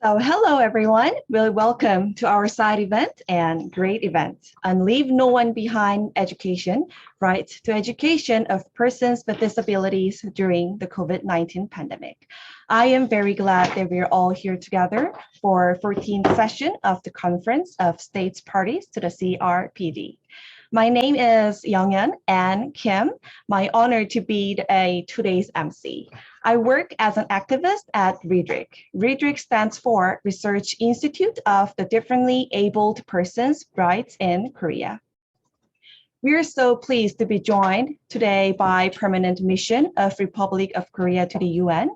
So hello everyone, welcome to our side event and great event on Leave No One Behind Education, Right to Education of Persons with Disabilities during the COVID-19 pandemic. I am very glad that we're all here together for 14th session of the Conference of States Parties to the CRPD. My name is Youngyeon and Kim. My honor to be today's MC. I work as an activist at REDRIC. REDRIC stands for Research Institute of the Differently Abled Persons' Rights in Korea. We are so pleased to be joined today by Permanent Mission of Republic of Korea to the UN,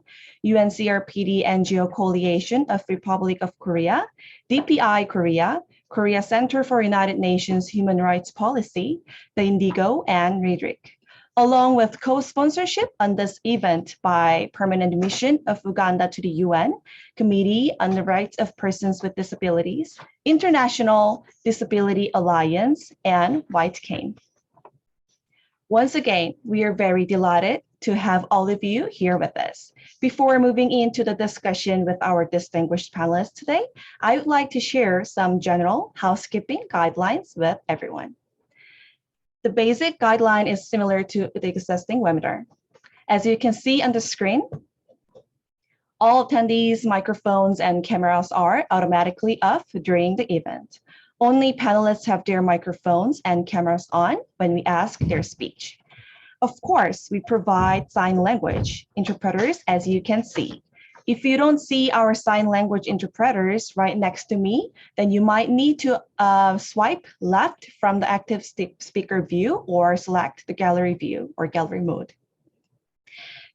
UNCRPD NGO Coalition of Republic of Korea, DPI Korea, Korea Center for United Nations Human Rights Policy, 더인디고, and REDRIC, along with co-sponsorship on this event by Permanent Mission of Uganda to the UN, Committee on the Rights of Persons with Disabilities, International Disability Alliance, and Whitekein. Once again, we are very delighted to have all of you here with us. Before moving into the discussion with our distinguished panelists today, I would like to share some general housekeeping guidelines with everyone. The basic guideline is similar to the existing webinar. As you can see on the screen, all attendees' microphones and cameras are automatically off during the event. Only panelists have their microphones and cameras on when we ask their speech. Of course, we provide sign language interpreters, as you can see. If you don't see our sign language interpreters right next to me, then you might need to swipe left from the active speaker view or select the gallery view or gallery mode.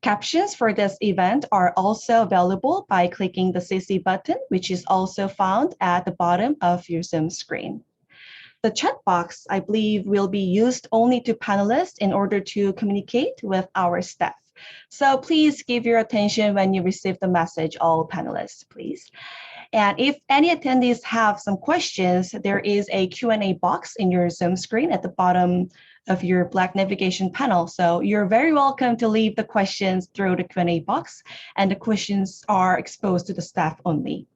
Captions for this event are also available by clicking the CC button, which is also found at the bottom of your Zoom screen. The chat box, I believe, will be used only to panelists in order to communicate with our staff. So please give your attention when you receive the message, all panelists, please. And if any attendees have some questions, there is a Q&A box in your Zoom screen at the bottom of your black navigation panel. So you're very welcome to leave the questions through the Q&A box, and the questions are exposed to the staff only.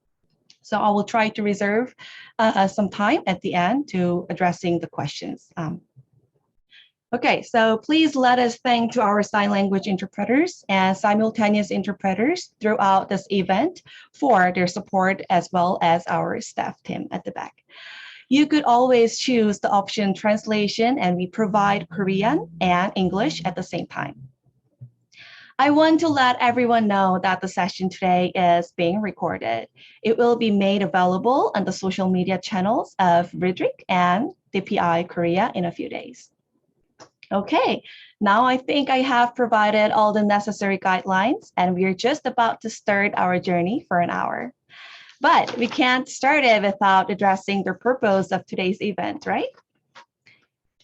So I will try to reserve some time at the end to addressing the questions. Okay, so please let us thank to our sign language interpreters and simultaneous interpreters throughout this event for their support, as well as our staff team at the back. You could always choose the option translation, and we provide Korean and English at the same time. I want to let everyone know that the session today is being recorded. It will be made available on the social media channels of REDRIC and DPI Korea in a few days. Okay, now I think I have provided all the necessary guidelines, and we are just about to start our journey for an hour. But we can't start it without addressing the purpose of today's event, right?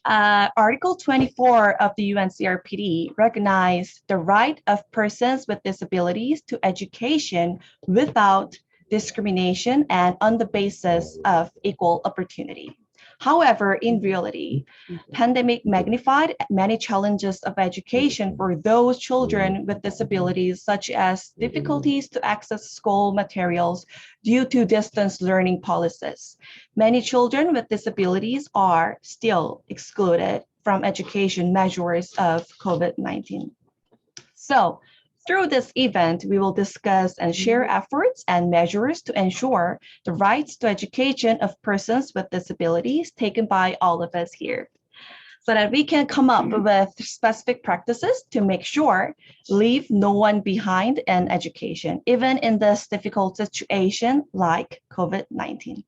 Article 24 of the UNCRPD recognizes the right of persons with disabilities to education without discrimination and on the basis of equal opportunity. However, in reality, pandemic magnified many challenges of education for those children with disabilities, such as difficulties to access school materials due to distance learning policies. Many children with disabilities are still excluded from education measures of COVID-19. So, through this event, we will discuss and share efforts and measures to ensure the rights to education of persons with disabilities taken by all of us here, so that we can come up with specific practices to make sure leave no one behind in education, even in this difficult situation like COVID-19.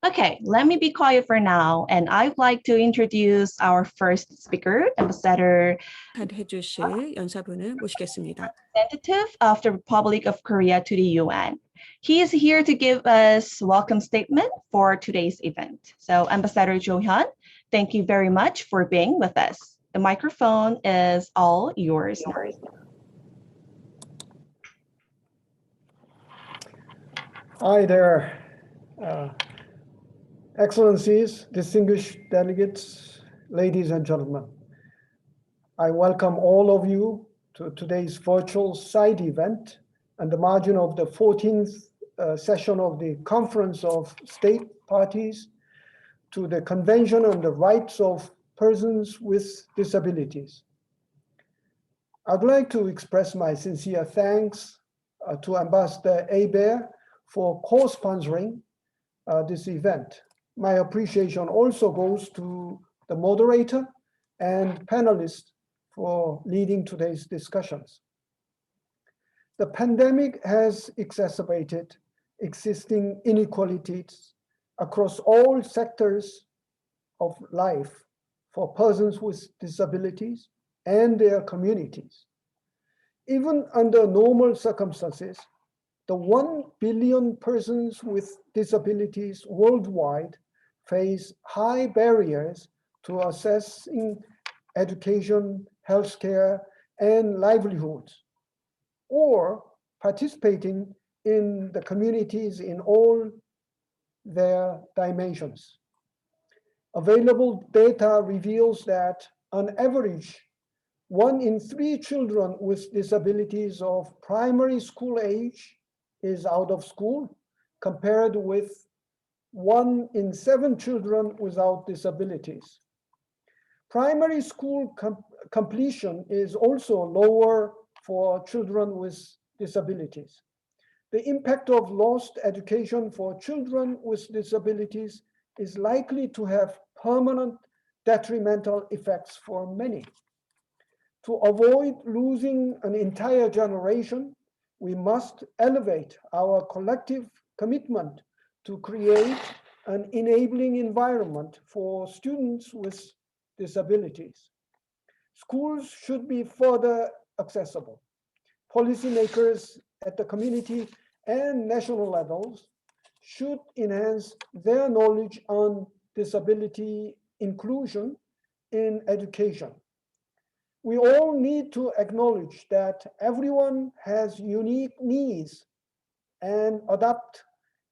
Okay, let me be quiet for now, and I'd like to introduce our first speaker, Ambassador 해주실 연사분을 모시겠습니다. Representative of the Republic of Korea to the UN. He is here to give us a welcome statement for today's event. So, Ambassador Jo Hyun, thank you very much for being with us. The microphone is all yours. Hi there. Excellencies, distinguished delegates, ladies and gentlemen. I welcome all of you to today's virtual side event on the margin of the 14th session of the Conference of State Parties to the Convention on the Rights of Persons with Disabilities. I'd like to express my sincere thanks to Ambassador Hebert for co-sponsoring this event. My appreciation also goes to the moderator and panelists for leading today's discussions. The pandemic has exacerbated existing inequalities across all sectors of life for persons with disabilities and their communities. Even under normal circumstances, the 1 billion persons with disabilities worldwide face high barriers to accessing education, healthcare, and livelihoods, or participating in the communities in all their dimensions. Available data reveals that, on average, 1 in 3 children with disabilities of primary school age is out of school, compared with 1 in 7 children without disabilities. Primary school completion is also lower for children with disabilities. The impact of lost education for children with disabilities is likely to have permanent detrimental effects for many. To avoid losing an entire generation, we must elevate our collective commitment to create an enabling environment for students with disabilities. Schools should be further accessible. Policymakers at the community and national levels should enhance their knowledge on disability inclusion in education. We all need to acknowledge that everyone has unique needs and adopt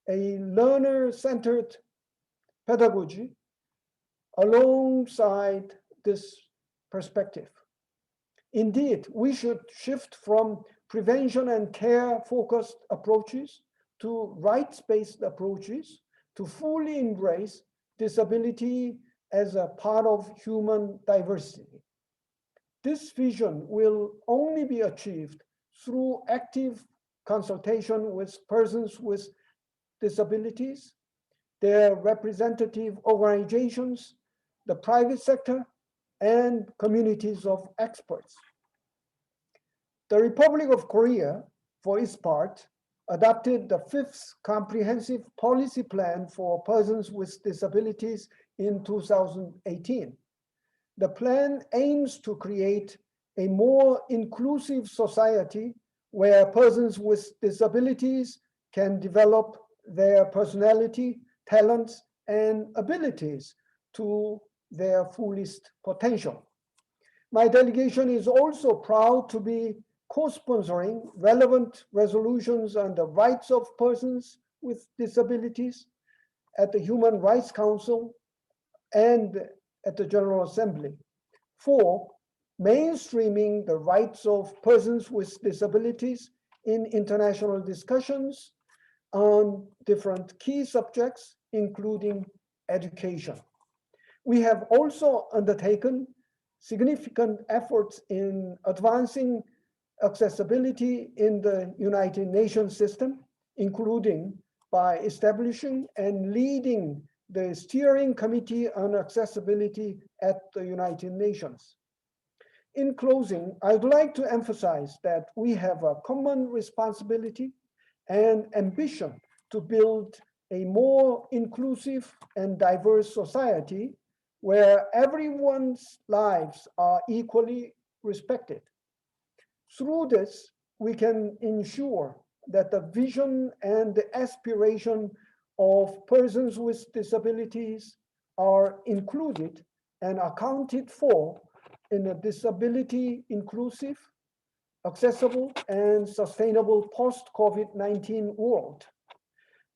a learner-centered pedagogy alongside this perspective. Indeed, we should shift from prevention and care-focused approaches to rights-based approaches to fully embrace disability as a part of human diversity. This vision will only be achieved through active consultation with persons with disabilities, their representative organizations, the private sector, and communities of experts. The Republic of Korea, for its part, adopted the 5th Comprehensive Policy Plan for Persons with Disabilities in 2018. The plan aims to create a more inclusive society where persons with disabilities can develop their personality, talents, and abilities to their fullest potential. My delegation is also proud to be co-sponsoring relevant resolutions on the rights of persons with disabilities at the Human Rights Council and at the General Assembly for mainstreaming the rights of persons with disabilities in international discussions on different key subjects, including education. We have also undertaken significant efforts in advancing accessibility in the United Nations system, including by establishing and leading the Steering Committee on Accessibility at the United Nations. In closing, I'd like to emphasize that we have a common responsibility and ambition to build a more inclusive and diverse society where everyone's lives are equally respected. Through this, we can ensure that the vision and the aspiration of persons with disabilities are included and accounted for in a disability inclusive, accessible, and sustainable post-COVID-19 world.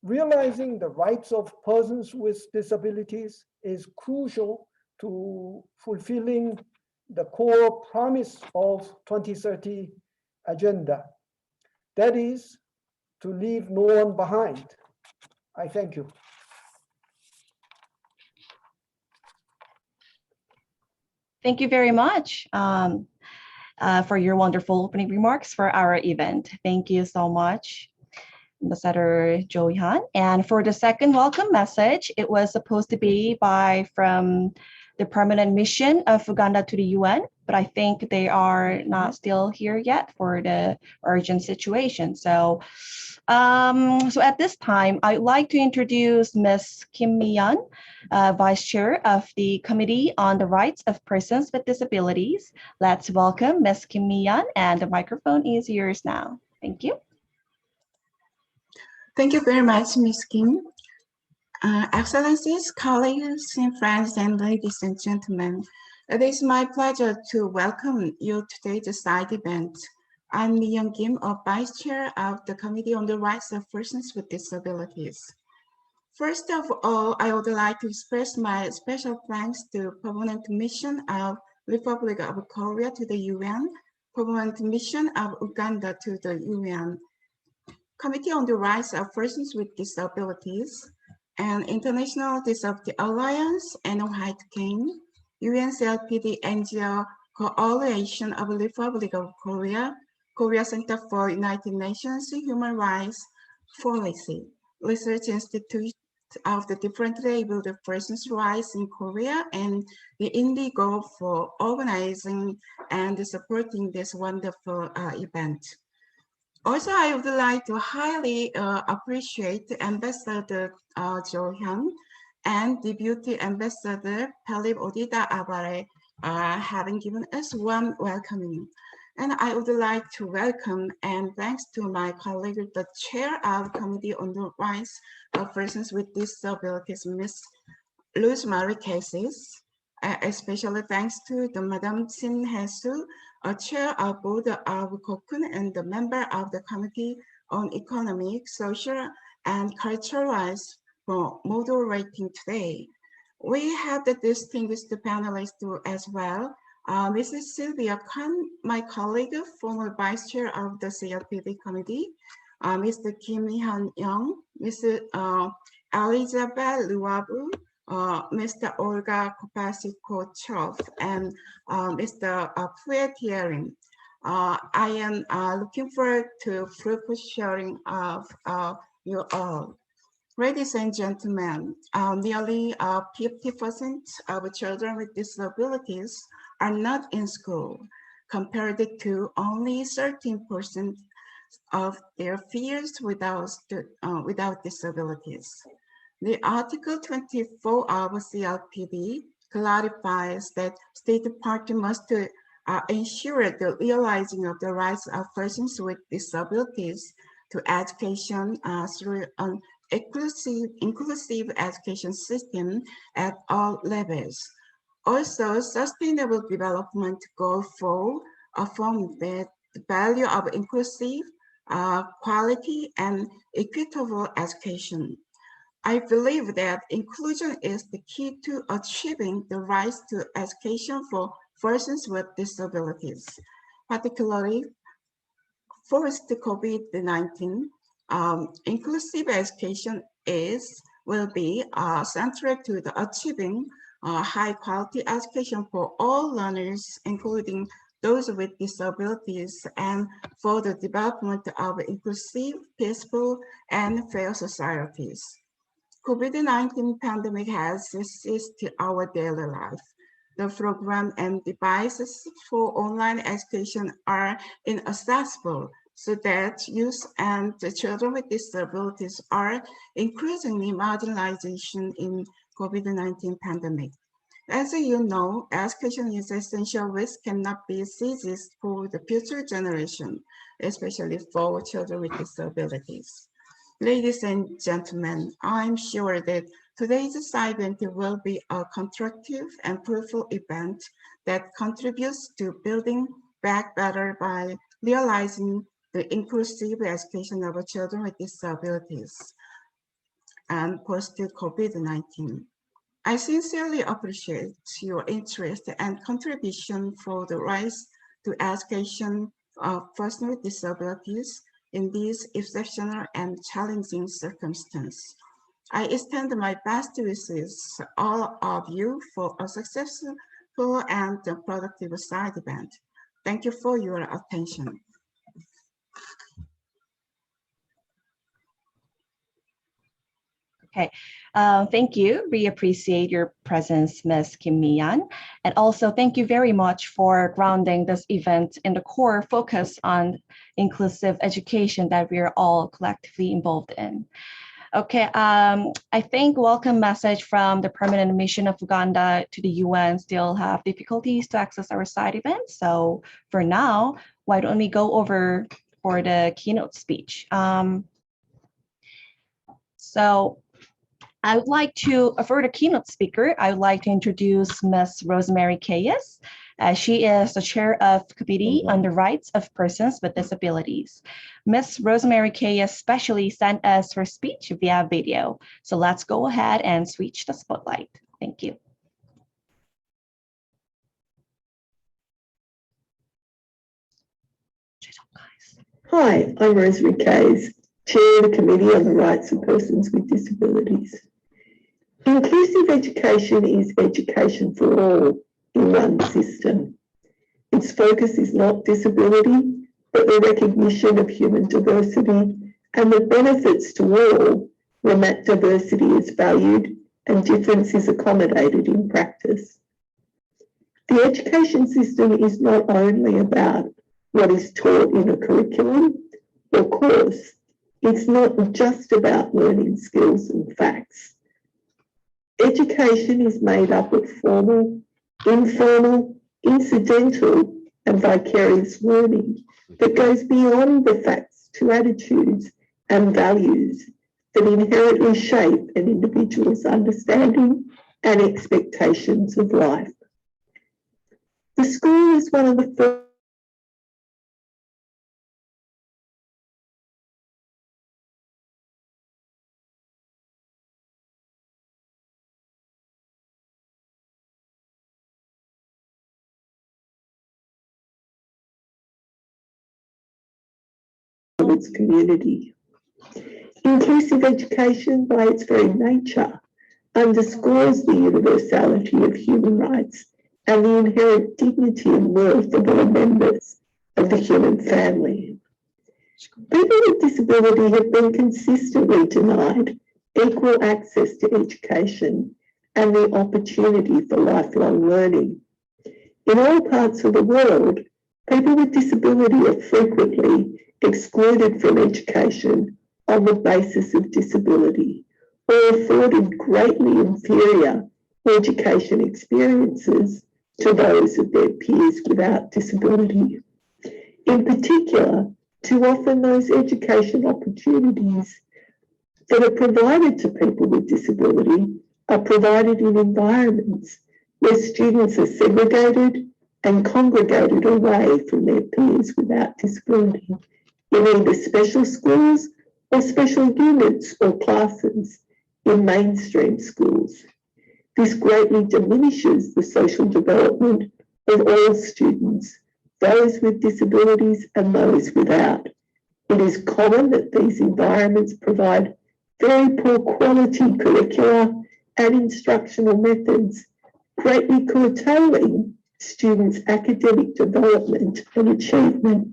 Realizing the rights of persons with disabilities is crucial to fulfilling the core promise of 2030 agenda. That is, to leave no one behind. I thank you. Thank you very much for your wonderful opening remarks for our event. Thank you so much, Ambassador Jo Hyun. And for the second welcome message, it was supposed to be from the permanent mission of Uganda to the UN, but I think they are not still here yet for the urgent situation. So at this time, I'd like to introduce Ms. Kim Mi-yeon, Vice Chair of the Committee on the Rights of Persons with Disabilities. Let's welcome Ms. Kim Mi-yeon, and the microphone is yours now. Thank you. Thank you very much, Ms. Kim. Excellencies, colleagues, and friends, and ladies and gentlemen, it is my pleasure to welcome you today to side event. I'm Mi-yeon Kim, a Vice Chair of the Committee on the Rights of Persons with Disabilities. First of all, I would like to express my special thanks to Permanent Mission of Republic of Korea to the UN, Permanent Mission of Uganda to the UN, Committee on the Rights of Persons with Disabilities, and International Disability Alliance and Whitekein, UNCRPD NGO Coalition of the Republic of Korea, Korea Center for United Nations Human Rights Policy, Research Institute of the Differently Abled Persons' Rights in Korea, and the NGO for organizing and supporting this wonderful event. Also, I would like to highly appreciate Ambassador Jo Hyun and Deputy Ambassador Palib Odida Abare having given us warm welcoming. And I would like to welcome and thanks to my colleague, the Chair of Committee on the Rights of Persons with Disabilities, Ms. Luz Marie Cases. Especially thanks to the Madam Shin Hae-soo, a chair of board of Kokun and the member of the Committee on Economic, Social, and Cultural Rights for moderating today. We have the distinguished panelists as well. Mrs. Sylvia Khan, my colleague, former vice chair of the CRPD committee, Mr. Kim Hyun-young, Mrs. Elizabeth Luabu, Mr. Olga Kopasiko-Chov, and Mr. Pue Tiering. I am looking forward to fruitful sharing of you all. Ladies and gentlemen, nearly 50% of children with disabilities are not in school, compared to only 13% of their peers without disabilities. The Article 24 of CRPD clarifies that State Department must ensure the realizing of the rights of persons with disabilities to education through an inclusive education system at all levels. Also, Sustainable Development Goal 4 affirms that the value of inclusive, quality, and equitable education. I believe that inclusion is the key to achieving the rights to education for persons with disabilities, particularly post-COVID-19. Inclusive education will be central to the achieving high-quality education for all learners, including those with disabilities, and for the development of inclusive, peaceful, and fair societies. COVID-19 pandemic has seized our daily life. The program and devices for online education are inaccessible, so that youth and the children with disabilities are increasingly marginalized in COVID-19 pandemic. As you know, education is essential, which cannot be seized for the future generation, especially for children with disabilities. Ladies and gentlemen, I'm sure that today's event will be a constructive and fruitful event that contributes to building back better by realizing the inclusive education of children with disabilities and post-COVID-19. I sincerely appreciate your interest and contribution for the rights to education of persons with disabilities, in these exceptional and challenging circumstances. I extend my best wishes to all of you for a successful and productive side event. Thank you for your attention. Okay, thank you. We appreciate your presence, Ms. Kim Mi-yeon. And also thank you very much for grounding this event in the core focus on inclusive education that we are all collectively involved in. Okay, I think welcome message from the permanent mission of Uganda to the UN still have difficulties to access our side event. So for now, why don't we go over for the keynote speech? So I would like to, for the keynote speaker, I would like to introduce Ms. Rosemary Kayes. She is the chair of Committee on the Rights of Persons with Disabilities. Ms. Rosemary Kayes specially sent us her speech via video. So let's go ahead and switch the spotlight. Thank you. Hi, I'm Rosemary Kayes, Chair of the Committee on the Rights of Persons with Disabilities. Inclusive education is education for all in one system. Its focus is not disability, but the recognition of human diversity and the benefits to all when that diversity is valued and difference is accommodated in practice. The education system is not only about what is taught in a curriculum or course. It's not just about learning skills and facts. Education is made up of formal, informal, incidental, and vicarious learning that goes beyond the facts to attitudes and values that inherently shape an individual's understanding and expectations of life. The school is one of the first of its community. Inclusive education, by its very nature, underscores the universality of human rights and the inherent dignity and worth of all members of the human family. People with disability have been consistently denied equal access to education and the opportunity for lifelong learning. In all parts of the world, people with disability are frequently excluded from education on the basis of disability or afforded greatly inferior education experiences to those of their peers without disability. In particular, too often those education opportunities that are provided to people with disability are provided in environments where students are segregated and congregated away from their peers without disability in either special schools or special units or classes in mainstream schools. This greatly diminishes the social development of all students, those with disabilities and those without. It is common that these environments provide very poor quality curricula and instructional methods, greatly curtailing students' academic development and achievement.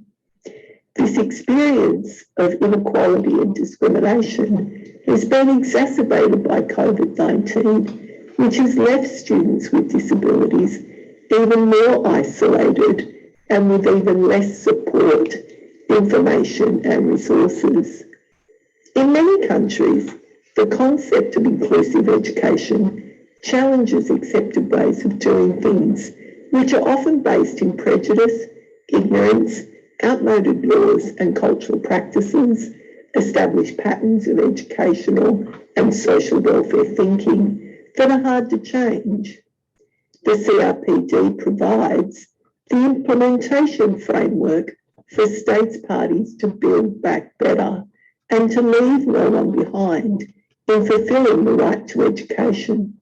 This experience of inequality and discrimination has been exacerbated by COVID-19, which has left students with disabilities even more isolated and with even less support, information and resources. In many countries, the concept of inclusive education challenges accepted ways of doing things, which are often based in prejudice, ignorance, outmoded laws and cultural practices, established patterns of educational and social welfare thinking that are hard to change. The CRPD provides the implementation framework for states parties to build back better and to leave no one behind in fulfilling the right to education.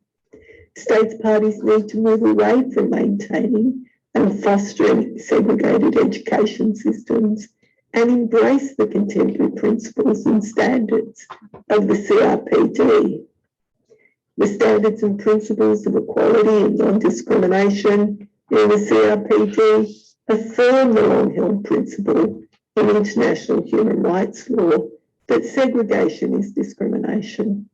States parties need to move away from maintaining and fostering segregated education systems and embrace the contemporary principles and standards of the CRPD. The standards and principles of equality and non-discrimination in the CRPD affirm the long-held principle in international human rights law that segregation is discrimination.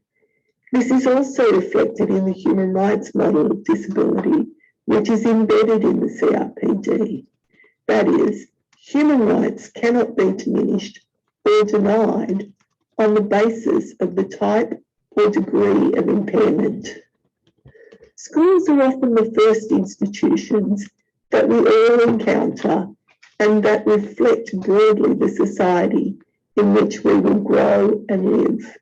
This is also reflected in the human rights model of disability, which is embedded in the CRPD. That is, human rights cannot be diminished or denied on the basis of the type or degree of impairment. Schools are often the first institutions that we all encounter and that reflect broadly the society in which we will grow and live.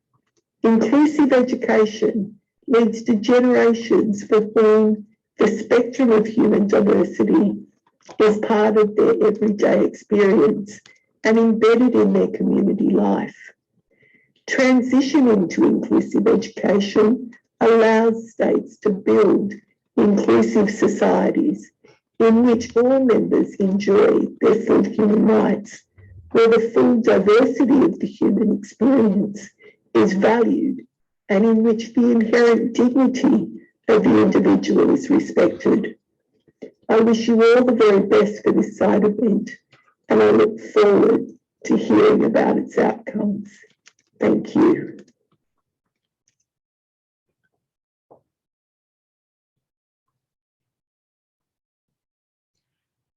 Inclusive education leads to generations for whom the spectrum of human diversity is part of their everyday experience and embedded in their community life. Transitioning to inclusive education allows states to build inclusive societies in which all members enjoy their full human rights, where the full diversity of the human experience is valued and in which the inherent dignity of the individual is respected. I wish you all the very best for this side event, and I look forward to hearing about its outcomes. Thank you.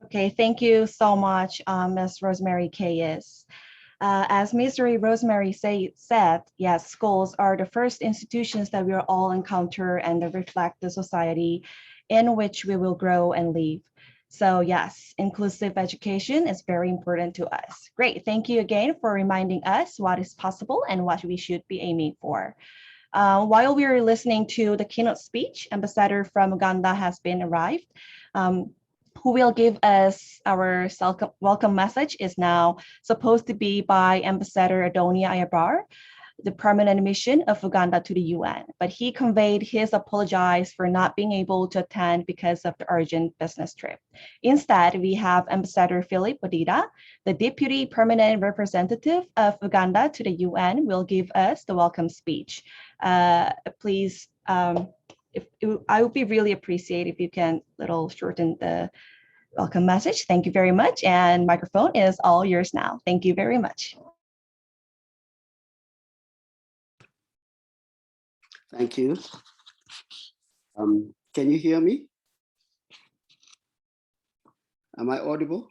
Okay, thank you so much, Ms. Rosemary Kayes. As Ms. Rosemary said, yes, schools are the first institutions that we all encounter and that reflect the society in which we will grow and live. So yes, inclusive education is very important to us. Great, thank you again for reminding us what is possible and what we should be aiming for. While we are listening to the keynote speech, Ambassador from Uganda has been arrived. Who will give us our welcome message is now supposed to be by Ambassador Adonia Ayabar, the permanent mission of Uganda to the UN, but he conveyed his apologies for not being able to attend because of the urgent business trip. Instead, we have Ambassador Philip Odida, the Deputy Permanent Representative of Uganda to the UN, will give us the welcome speech. Please, I would be really appreciate if you can shorten the welcome message. Thank you very much. And microphone is all yours now. Thank you very much. Thank you. Can you hear me? Am I audible?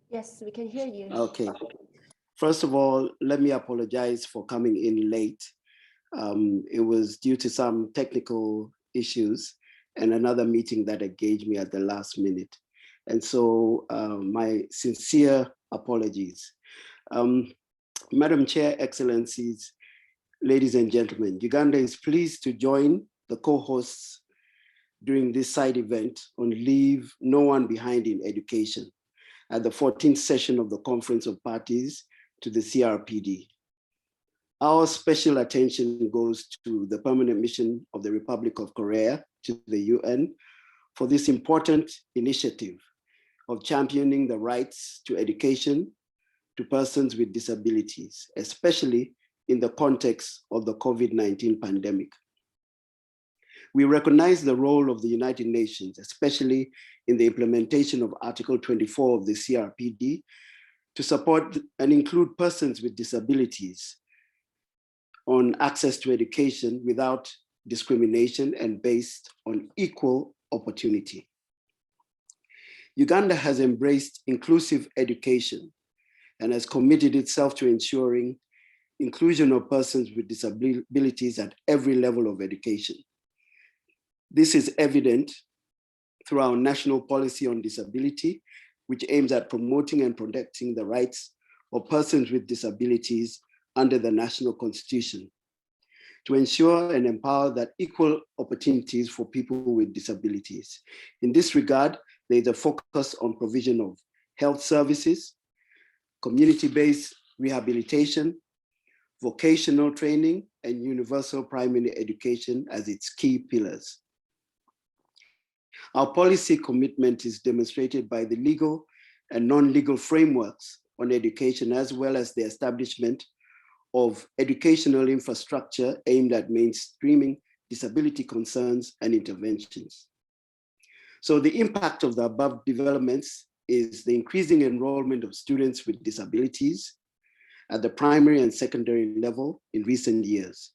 Yes, we can hear you. Okay. First of all, let me apologize for coming in late. It was due to some technical issues and another meeting that engaged me at the last minute. And so my sincere apologies. Madam Chair, Excellencies, ladies and gentlemen, Uganda is pleased to join the co-hosts during this side event on Leave No One Behind in Education at the 14th session of the Conference of Parties to the CRPD. Our special attention goes to the permanent mission of the Republic of Korea to the UN for this important initiative of championing the rights to education to persons with disabilities, especially in the context of the COVID-19 pandemic. We recognize the role of the United Nations, especially in the implementation of Article 24 of the CRPD, to support and include persons with disabilities on access to education without discrimination and based on equal opportunity. Uganda has embraced inclusive education and has committed itself to ensuring inclusion of persons with disabilities at every level of education. This is evident through our national policy on disability, which aims at promoting and protecting the rights of persons with disabilities under the national constitution, to ensure and empower that equal opportunities for people with disabilities. In this regard, there is a focus on provision of health services, community-based rehabilitation, vocational training, and universal primary education as its key pillars. Our policy commitment is demonstrated by the legal and non-legal frameworks on education, as well as the establishment of educational infrastructure aimed at mainstreaming disability concerns and interventions. So the impact of the above developments is the increasing enrollment of students with disabilities at the primary and secondary level in recent years.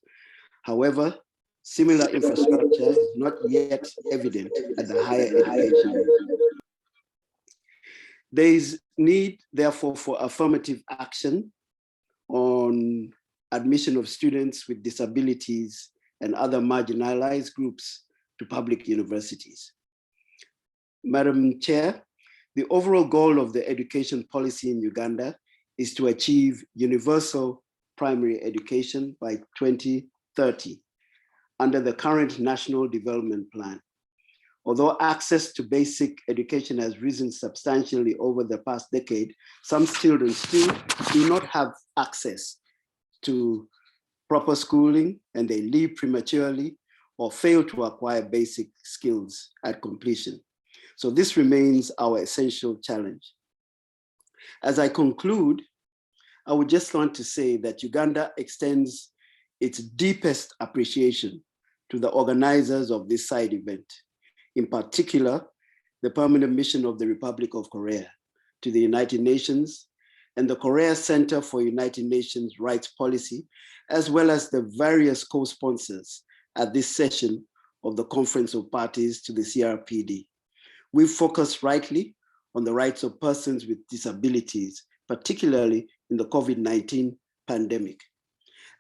However, similar infrastructure is not yet evident at the higher education level. There is need, therefore, for affirmative action on admission of students with disabilities and other marginalized groups to public universities. Madam Chair, the overall goal of the education policy in Uganda is to achieve universal primary education by 2030 under the current National Development Plan. Although access to basic education has risen substantially over the past decade, some children still do not have access to proper schooling, and they leave prematurely or fail to acquire basic skills at completion. So this remains our essential challenge. As I conclude, I would just want to say that Uganda extends its deepest appreciation to the organizers of this side event, in particular, the Permanent Mission of the Republic of Korea to the United Nations and the Korea Center for United Nations Rights Policy, as well as the various co-sponsors at this session of the Conference of Parties to the CRPD. We focus rightly on the rights of persons with disabilities, particularly in the COVID-19 pandemic.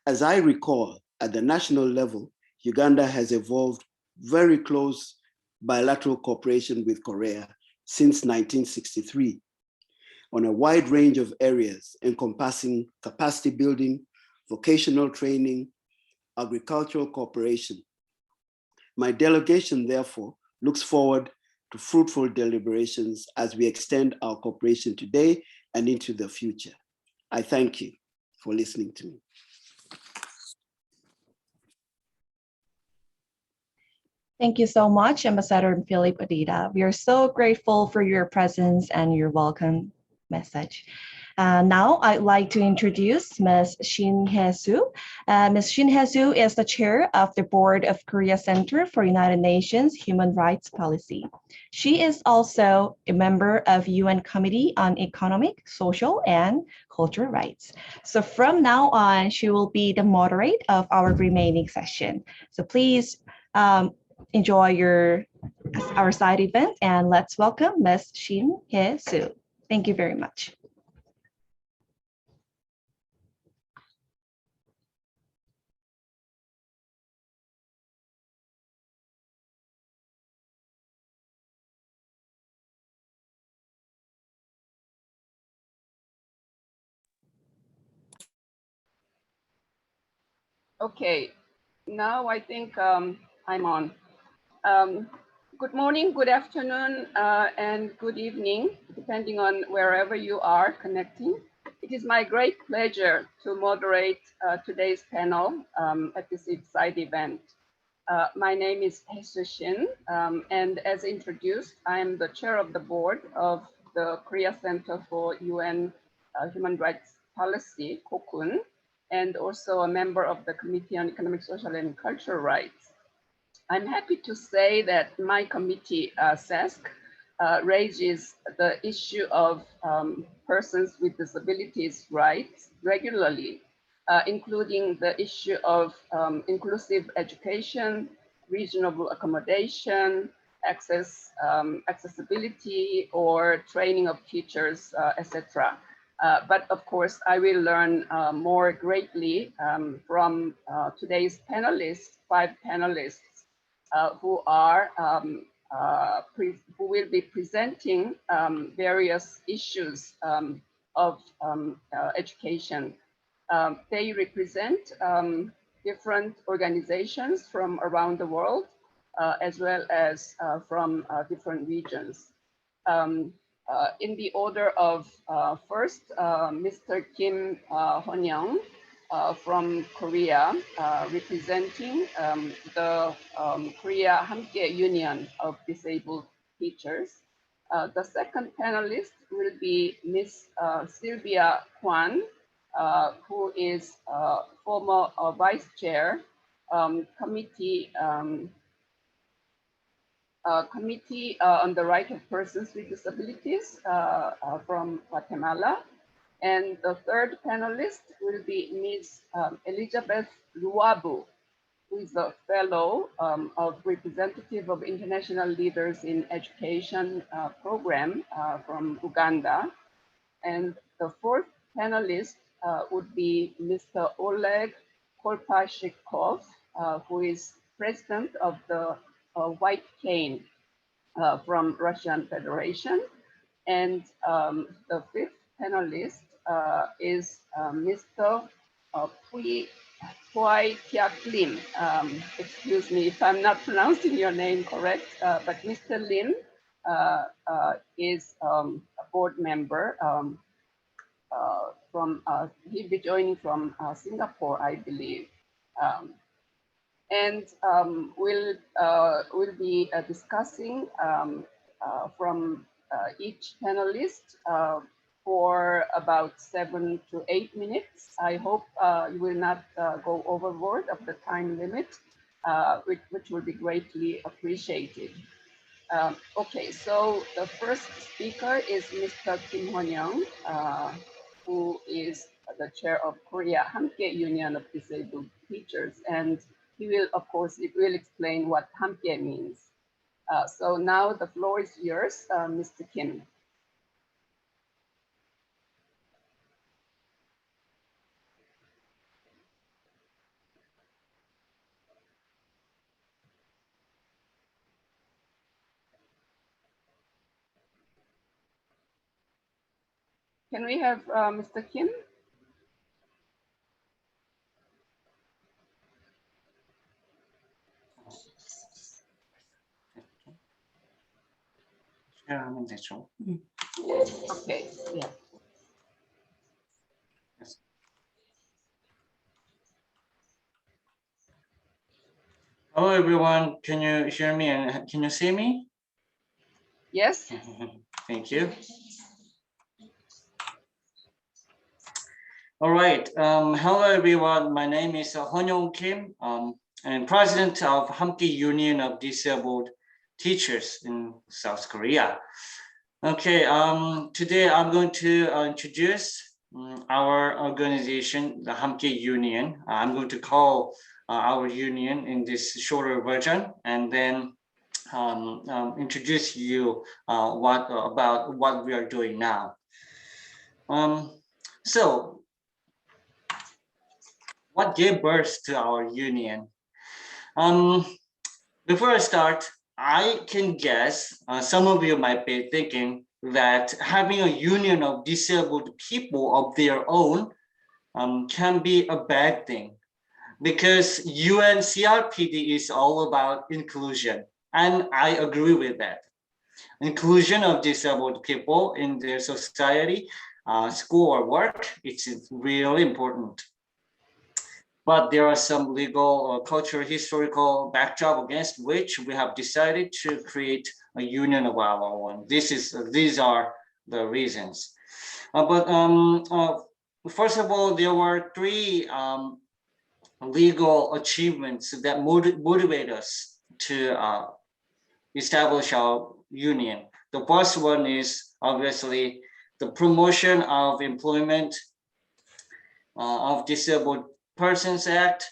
As I recall, at the national level, Uganda has evolved very close bilateral cooperation with Korea since 1963 on a wide range of areas encompassing capacity building, vocational training, agricultural cooperation. My delegation, therefore, looks forward to fruitful deliberations as we extend our cooperation today and into the future. I thank you for listening to me. Thank you so much, Ambassador Philip Adida. We are so grateful for your presence and your welcome message. Now I'd like to introduce Ms. Shin Hye-soo. Ms. Shin Hye-soo is the chair of the board of Korea Center for United Nations Human Rights Policy. She is also a member of UN Committee on Economic, Social, and Cultural Rights. So from now on, she will be the moderator of our remaining session. So please enjoy our side event, and let's welcome Ms. Shin Hye-soo. Thank you very much. Okay, now I think I'm on. Good morning, good afternoon, and good evening, depending on wherever you are connecting. It is my great pleasure to moderate today's panel at this side event. My name is Hye-soo Shin, and as introduced, I am the chair of the board of the Korea Center for UN Human Rights Policy, KOKUN, and also a member of the Committee on Economic, Social, and Cultural Rights. I'm happy to say that my committee, CESC, raises the issue of persons with disabilities rights regularly, including the issue of inclusive education, reasonable accommodation, accessibility, or training of teachers, etc. But of course, I will learn more greatly from today's panelists, 5 panelists, who will be presenting various issues of education. They represent different organizations from around the world, as well as from different regions. In the order of first, Mr. Kim Hon-young from Korea, representing the Korea Hamke Union of Disabled Teachers. The second panelist will be Ms. Sylvia Kwan, who is former Vice Chair, Committee on the Right of Persons with Disabilities from Guatemala. And the third panelist will be Ms. Elizabeth Luabu, who is a fellow of representative of international leaders in education program from Uganda. And the fourth panelist would be Mr. Oleg Kolpashikov, who is president of the whitekein from Russian Federation. And the fifth panelist is Mr. Pui Kiak Lim. Excuse me if I'm not pronouncing your name correct, but Mr. Lim is a board member he'll be joining from Singapore, I believe. We'll be discussing from each panelist for about 7 to 8 minutes. I hope you will not go overboard of the time limit, which will be greatly appreciated. Okay, so the first speaker is Mr. Kim Hon-young, who is the chair of Korea Hamke Union of Disabled Teachers, and he will, of course, explain what Hamke means. So now the floor is yours, Mr. Kim. Can we have Mr. Kim? Okay, yeah. Hello everyone, can you hear me and can you see me? Yes. Thank you. All right, hello everyone, my name is Hon-young Kim. I'm president of Hamke Union of Disabled Teachers in South Korea. Okay, today I'm going to introduce our organization, the Hamke Union. I'm going to call our union in this shorter version, and then introduce you about what we are doing now. So, what gave birth to our union? Before I start, I can guess some of you might be thinking that having a union of disabled people of their own can be a bad thing, because UNCRPD is all about inclusion, and I agree with that. Inclusion of disabled people in their society, school or work, it's really important. But there are some legal or cultural historical backdrop against which we have decided to create a union of our own. These are the reasons. First of all, there were 3 legal achievements that motivate us to establish our union. The first one is obviously the promotion of employment of Disabled Persons Act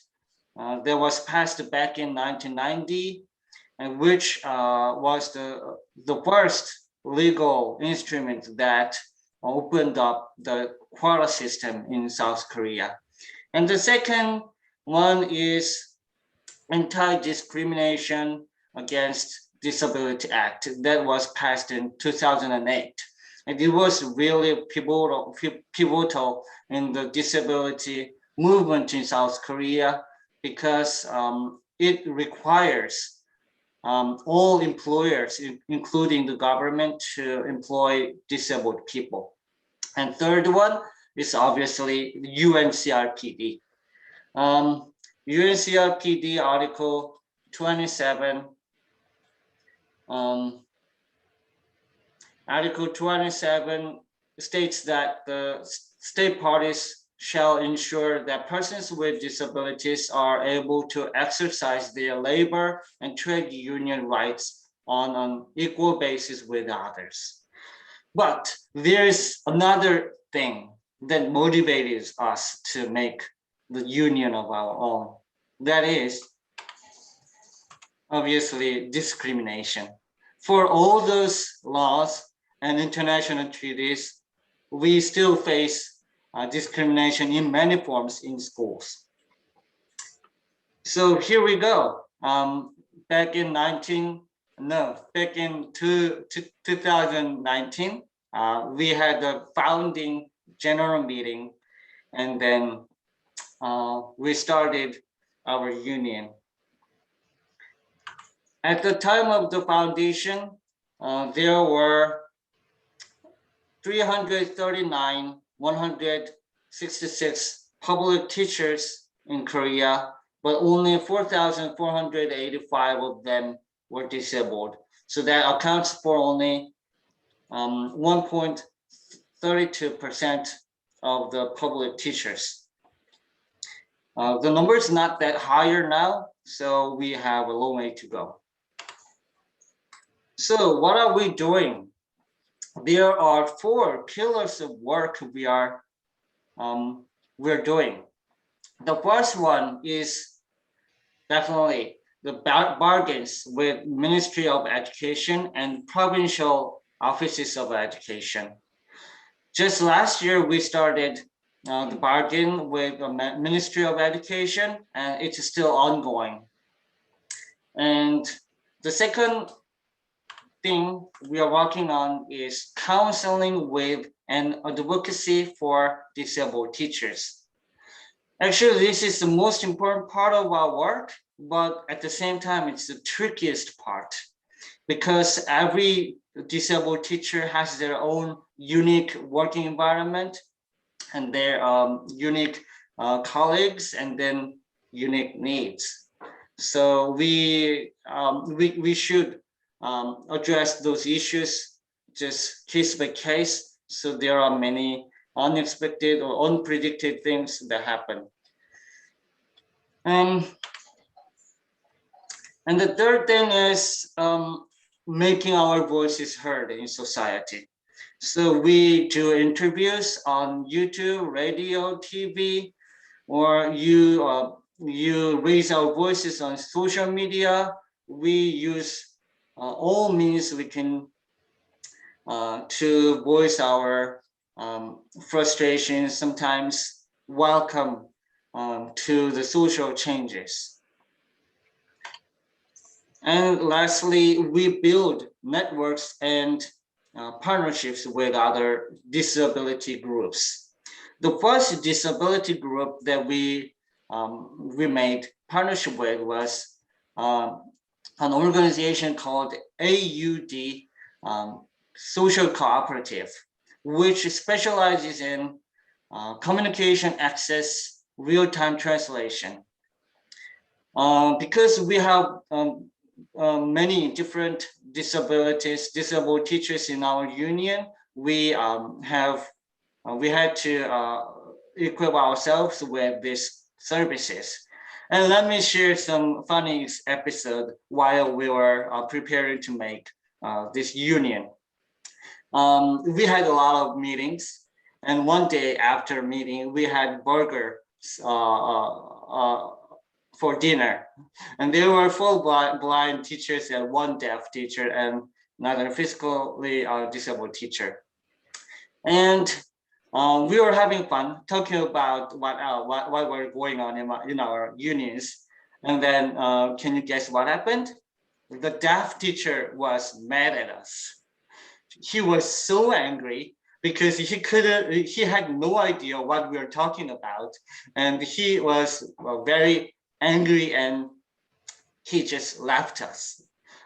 that was passed back in 1990, and which was the first legal instrument that opened up the quota system in South Korea. And the second one is Anti-Discrimination Against Disability Act that was passed in 2008. And it was really pivotal in the disability movement in South Korea, because it requires all employers, including the government, to employ disabled people. And third one is obviously UNCRPD. UNCRPD Article 27 Article 27 states that the state parties shall ensure that persons with disabilities are able to exercise their labor and trade union rights on an equal basis with others. But there is another thing that motivates us to make the union of our own. That is, obviously, discrimination. For all those laws and international treaties, we still face discrimination in many forms in schools. So here we go. Back in 2019, we had a founding general meeting, and then we started our union. At the time of the foundation, there were 166 public teachers in Korea, but only 4,485 of them were disabled. So that accounts for only 1.32% of the public teachers. The number is not that higher now, so we have a long way to go. So what are we doing? There are 4 pillars of work we're doing. The first one is definitely the bargains with Ministry of Education and provincial offices of education. Just last year, we started the bargain with the Ministry of Education, and it's still ongoing. And the second thing we are working on is counseling with and advocacy for disabled teachers. Actually, this is the most important part of our work, but at the same time, it's the trickiest part because every disabled teacher has their own unique working environment and their unique colleagues and then unique needs. So we should address those issues just case by case. So there are many unexpected or unpredicted things that happen. And the third thing is making our voices heard in society. So we do interviews on YouTube, radio, TV, or you raise our voices on social media. We use all means we can to voice our frustrations, sometimes welcome to the social changes. And lastly, we build networks and partnerships with other disability groups. The first disability group that we made partnership with was an organization called AUD Social Cooperative, which specializes in communication access, real-time translation. Because we have many different disabled teachers in our union, we had to equip ourselves with these services. And let me share some funny episode while we were preparing to make this union. We had a lot of meetings, and one day after meeting, we had burgers for dinner, and there were 4 blind teachers and 1 deaf teacher and another physically disabled teacher. And we were having fun talking about what were going on in our unions. And then can you guess what happened? The deaf teacher was mad at us. He was so angry because he had no idea what we were talking about. And he was very angry and he just left us.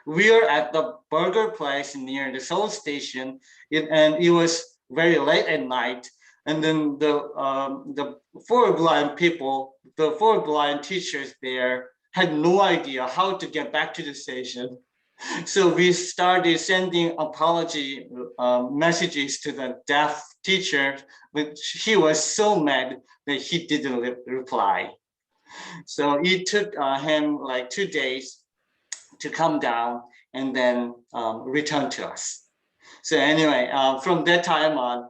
We were at the burger place near the Seoul station, and it was very late at night. And then the 4 blind people, the 4 blind teachers there had no idea how to get back to the station. So we started sending apology messages to the deaf teacher, but he was so mad that he didn't reply. So it took him like 2 days to come down and then return to us. So anyway, from that time on,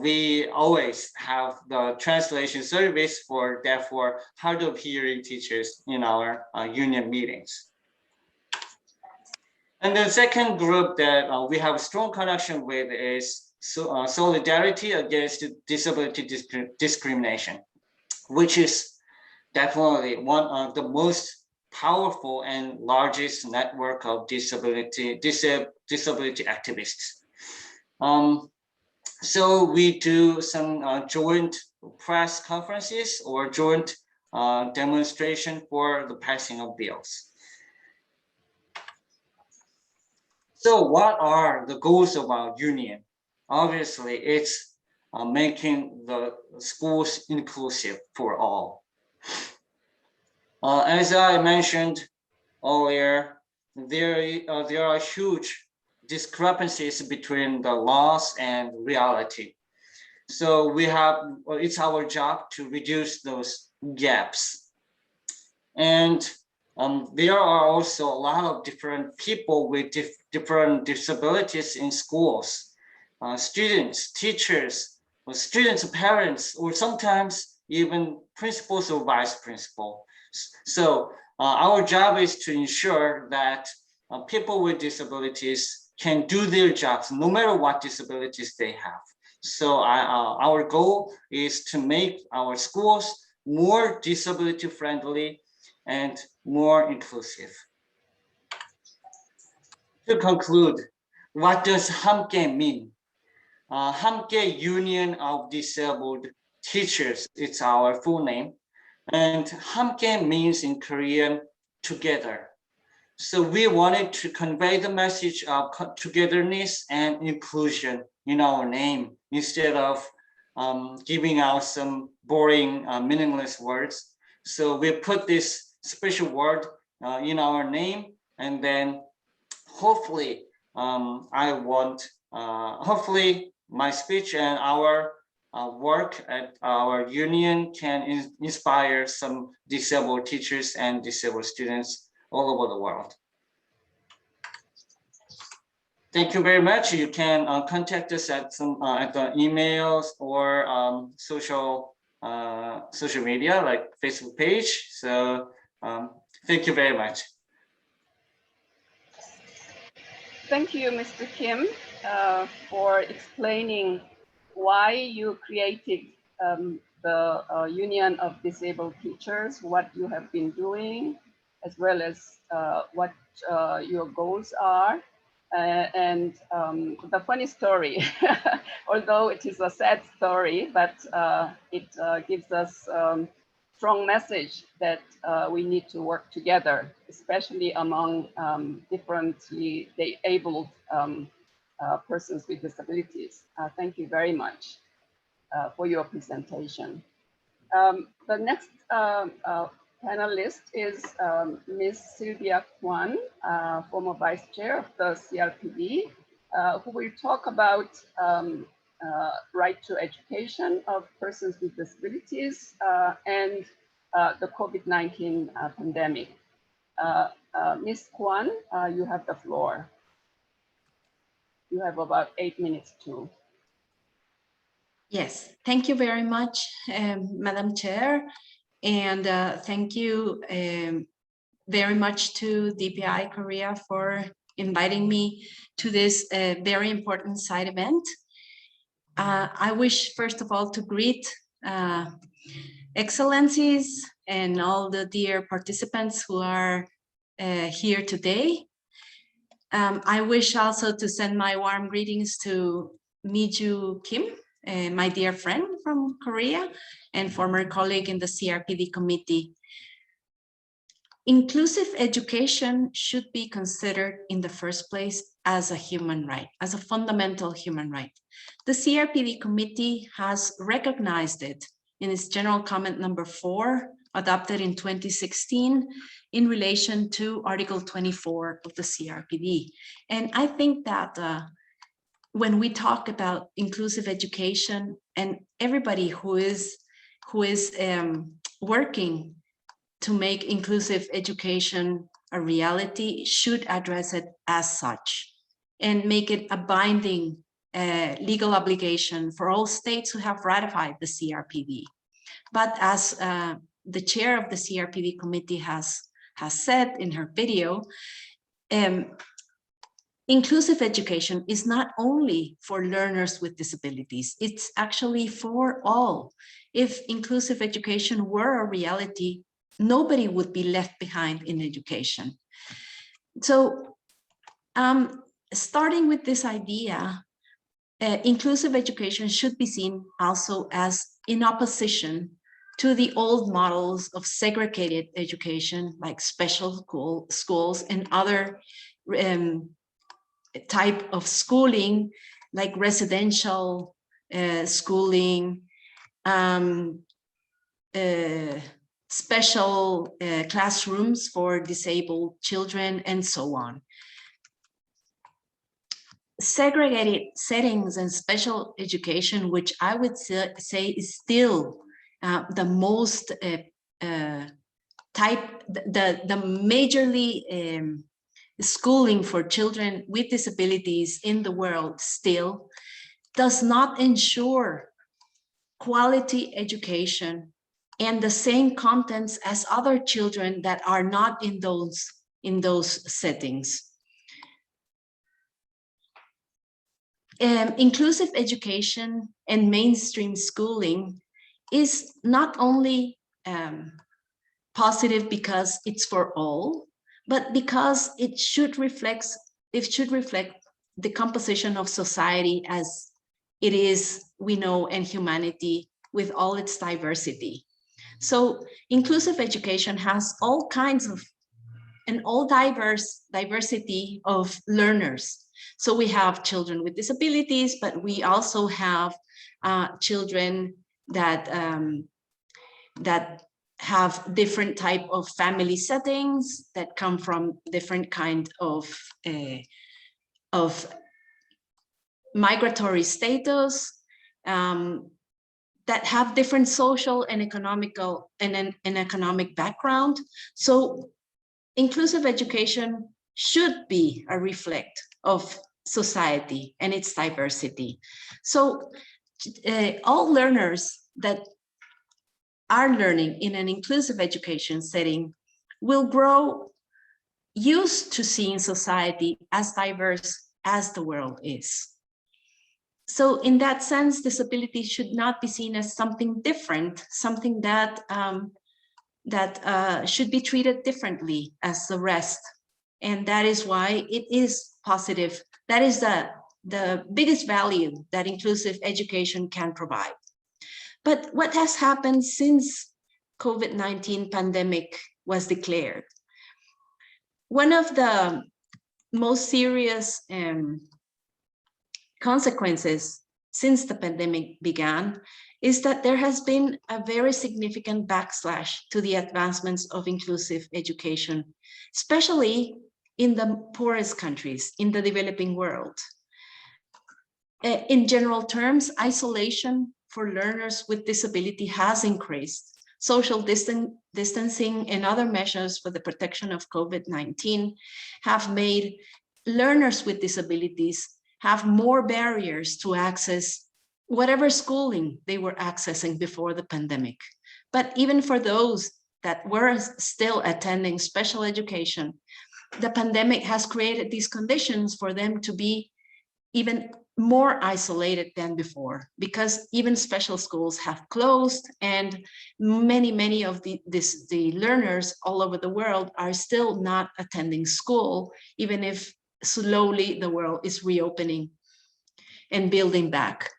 we always have the translation service for deaf or hard of hearing teachers in our union meetings. And the second group that we have a strong connection with is solidarity against disability discrimination, which is definitely one of the most powerful and largest network of disability activists. So we do some joint press conferences or joint demonstration for the passing of bills. So what are the goals of our union? Obviously, it's making the schools inclusive for all. As I mentioned earlier, there are huge discrepancies between the laws and reality. So it's our job to reduce those gaps. And there are also a lot of different people with different disabilities in schools, students, teachers, or students' parents, or sometimes even principals or vice principal. So our job is to ensure that people with disabilities can do their jobs no matter what disabilities they have. So our goal is to make our schools more disability friendly and more inclusive. To conclude, what does 함께 mean? 함께 Union of Disabled Teachers, it's our full name. And 함께 means in Korean, together. So we wanted to convey the message of togetherness and inclusion in our name, instead of giving out some boring, meaningless words. So we put this special word in our name, and then hopefully hopefully my speech and our work at our union can inspire some disabled teachers and disabled students all over the world. Thank you very much. You can contact us at the emails or social media like Facebook page. So thank you very much. Thank you, Mr. Kim, for explaining why you created the Union of Disabled Teachers, what you have been doing, as well as what your goals are. And the funny story, although it is a sad story, but it gives us strong message that we need to work together, especially among differently abled persons with disabilities. Thank you very much for your presentation. The next panelist is Ms. Sylvia Kwan, former Vice Chair of the CRPD, who will talk about right to education of persons with disabilities and the COVID-19 pandemic. Ms. Kwan, you have the floor. You have about 8 minutes too. Yes, thank you very much, Madam Chair. And thank you very much to DPI Korea for inviting me to this very important side event. I wish, first of all, to greet Excellencies and all the dear participants who are here today. I wish also to send my warm greetings to Miju Kim, my dear friend from Korea and former colleague in the CRPD committee. Inclusive education should be considered in the first place as a human right, as a fundamental human right. The CRPD committee has recognized it in its general comment number 4 adopted in 2016 in relation to Article 24 of the CRPD. And I think that when we talk about inclusive education, and everybody who is working to make inclusive education a reality should address it as such and make it a binding legal obligation for all states who have ratified the CRPD. But as the chair of the CRPD committee has said in her video, inclusive education is not only for learners with disabilities, it's actually for all. If inclusive education were a reality, nobody would be left behind in education. So starting with this idea, inclusive education should be seen also as in opposition to the old models of segregated education, like special schools and other type of schooling, like residential schooling, special classrooms for disabled children, and so on. Segregated settings and special education, which I would say is still the most the majorly schooling for children with disabilities in the world, still does not ensure quality education and the same contents as other children that are not in those settings. Inclusive education and mainstream schooling is not only positive because it's for all, but because it should reflect the composition of society as it is, we know, and humanity with all its diversity. So inclusive education has all kinds of and all diversity of learners. So we have children with disabilities, but we also have children that have different type of family settings, that come from different kind of migratory status, that have different social and economical and economic background. So inclusive education should be a reflect of society and its diversity. So all learners that are learning in an inclusive education setting will grow used to seeing society as diverse as the world is. So in that sense, disability should not be seen as something different, something that should be treated differently as the rest. And that is why it is positive. That is the biggest value that inclusive education can provide. But what has happened since COVID-19 pandemic was declared? One of the most serious consequences since the pandemic began is that there has been a very significant backslash to the advancements of inclusive education, especially in the poorest countries, in the developing world. In general terms, isolation for learners with disability has increased. Social distancing and other measures for the protection of COVID-19 have made learners with disabilities have more barriers to access whatever schooling they were accessing before the pandemic. But even for those that were still attending special education, the pandemic has created these conditions for them to be even more isolated than before, because even special schools have closed, and many of the learners all over the world are still not attending school, even if slowly the world is reopening and building back.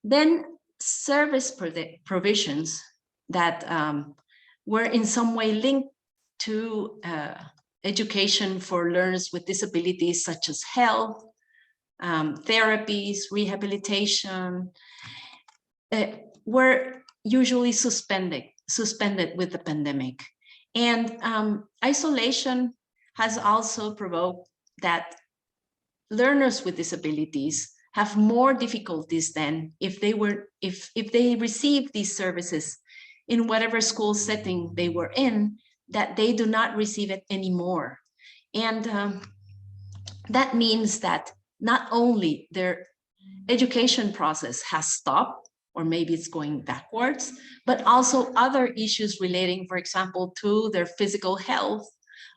Then service provisions that were in some way linked to education for learners with disabilities, such as health, therapies, rehabilitation, were usually suspended suspended with the pandemic. And isolation has also provoked that learners with disabilities have more difficulties than if they received these services in whatever school setting they were in, that they do not receive it anymore. And that means that not only their education process has stopped, or maybe it's going backwards, but also other issues relating, for example, to their physical health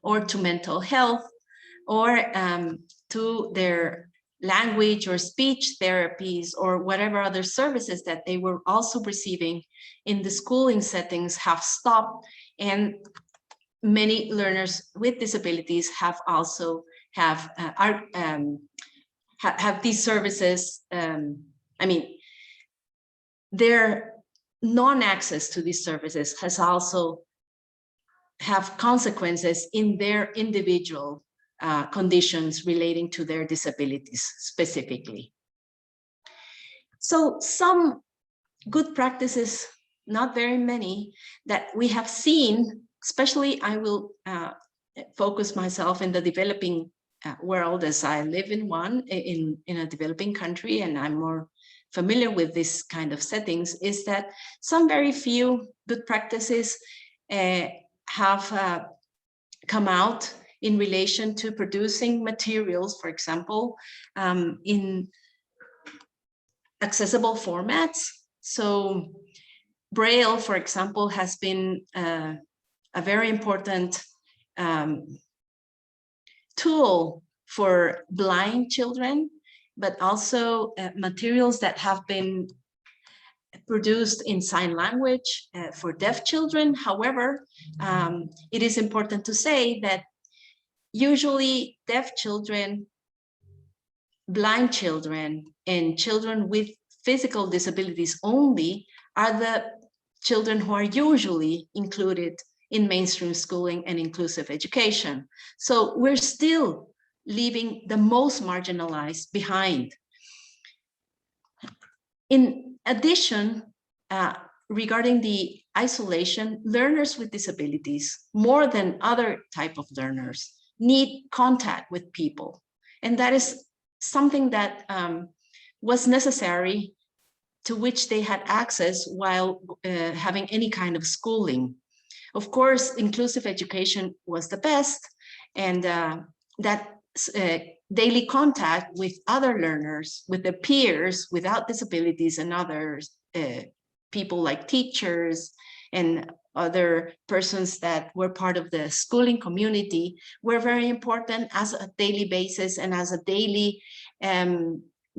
or to mental health or to their language or speech therapies or whatever other services that they were also receiving in the schooling settings have stopped. And many learners with disabilities have also have these services. I mean, their non-access to these services has also have consequences in their individual conditions relating to their disabilities specifically. So some good practices, not very many, that we have seen, especially I will focus myself in the developing world, as I live in a developing country, and I'm more familiar with this kind of settings, is that some very few good practices have come out in relation to producing materials, for example, in accessible formats. So Braille, for example, has been a very important tool for blind children, but also materials that have been produced in sign language for deaf children. However, it is important to say that usually deaf children, blind children, and children with physical disabilities only are the children who are usually included in mainstream schooling and inclusive education. So we're still leaving the most marginalized behind. In addition, regarding the isolation, learners with disabilities, more than other type of learners, need contact with people. And that is something that was necessary, to which they had access while having any kind of schooling. Of course, inclusive education was the best, and that daily contact with other learners, with their peers without disabilities and others, people like teachers and other persons that were part of the schooling community, were very important as a daily basis and as a daily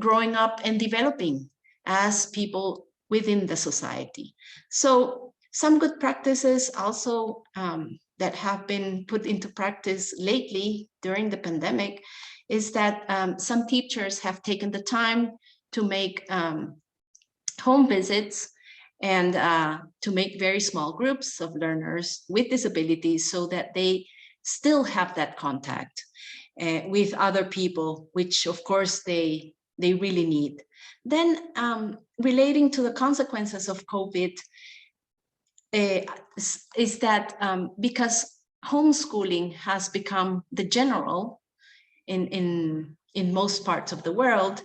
growing up and developing as people within the society. So some good practices also that have been put into practice lately during the pandemic is that some teachers have taken the time to make home visits and to make very small groups of learners with disabilities so that they still have that contact with other people, which of course they really need. Then relating to the consequences of COVID is that because homeschooling has become the general in most parts of the world,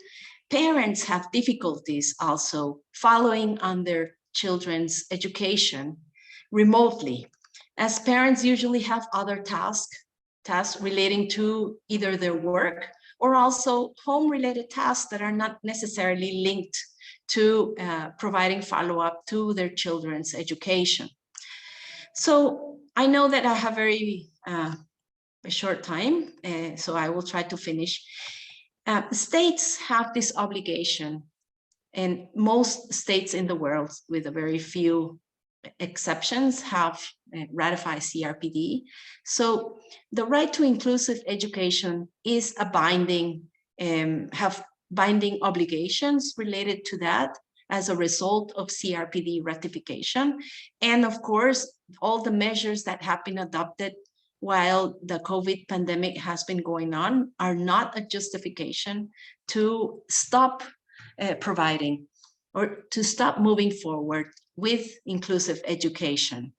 parents have difficulties also following on their children's education remotely, as parents usually have other tasks relating to either their work or also home-related tasks that are not necessarily linked to providing follow-up to their children's education. So I know that I have very a short time, so I will try to finish. States have this obligation, and most states in the world, with a very few exceptions, have ratified CRPD. So the right to inclusive education is a binding, have binding obligations related to that as a result of CRPD ratification. And of course, all the measures that have been adopted while the COVID pandemic has been going on are not a justification to stop providing or to stop moving forward with inclusive education.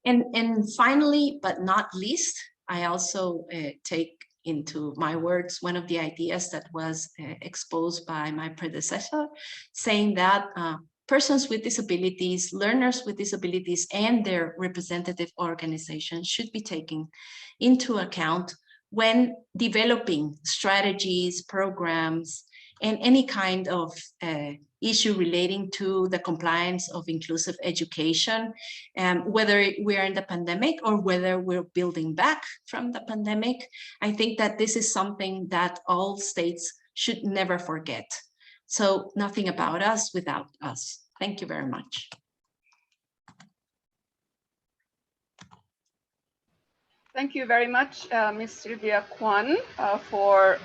And finally, but not least, I also take into my words one of the ideas that was exposed by my predecessor, saying that persons with disabilities, learners with disabilities, and their representative organizations should be taken into account when developing strategies, programs, and any kind of issue relating to the compliance of inclusive education, whether we're in the pandemic or whether we're building back from the pandemic. I think that this is something that all states should never forget. So nothing about us without us. Thank you very much. Thank you very much, Ms. Sylvia Kwan, for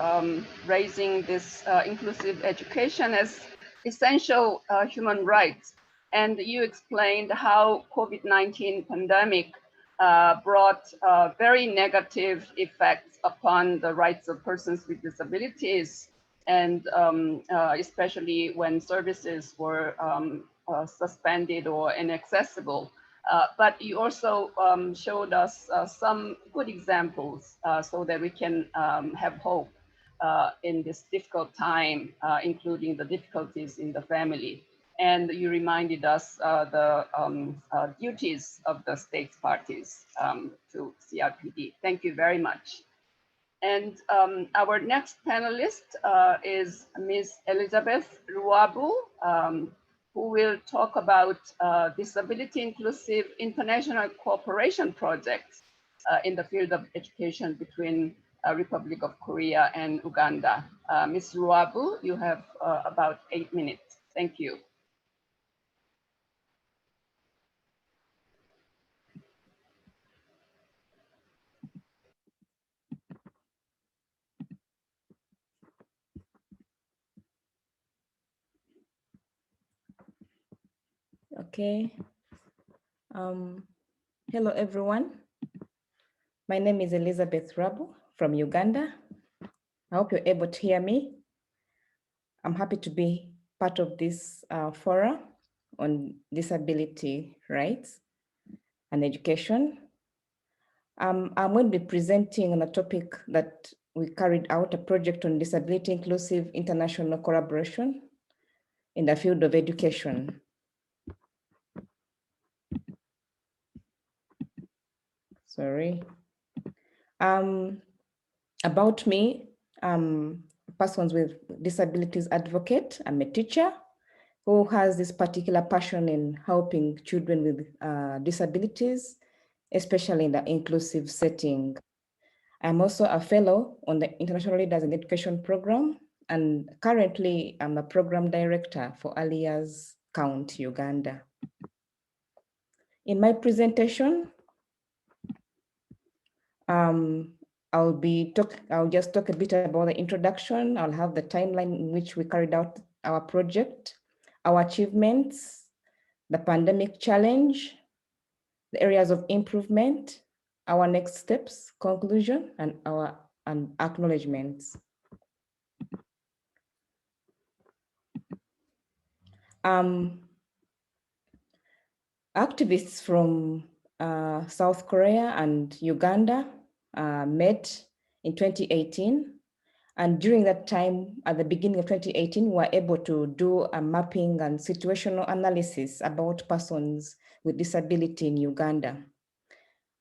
raising this inclusive education as essential human rights. And you explained how COVID-19 pandemic brought very negative effects upon the rights of persons with disabilities, and especially when services were suspended or inaccessible. But you also showed us some good examples so that we can have hope in this difficult time, including the difficulties in the family. And you reminded us the duties of the state parties to CRPD. Thank you very much. And our next panelist is Ms. Elizabeth Ruabu, who will talk about disability inclusive international cooperation projects in the field of education between Republic of Korea and Uganda. Ms. Ruabu, you have about 8 minutes. Thank you. Okay. Hello, everyone. My name is Elizabeth Rabu from Uganda. I hope you're able to hear me. I'm happy to be part of this forum on disability rights and education. I'm going to be presenting on a topic that we carried out, a project on disability inclusive international collaboration in the field of education. Sorry. About me, persons with disabilities advocate. I'm a teacher who has this particular passion in helping children with disabilities, especially in the inclusive setting. I'm also a fellow on the International Leaders in Education program, and currently I'm a program director for Early Years Count Uganda. In my presentation, I'll just talk a bit about the introduction. I'll have the timeline in which we carried out our project, our achievements, the pandemic challenge, the areas of improvement, our next steps, conclusion, and our acknowledgements. Activists from South Korea and Uganda met in 2018. And during that time, at the beginning of 2018, we were able to do a mapping and situational analysis about persons with disability in Uganda.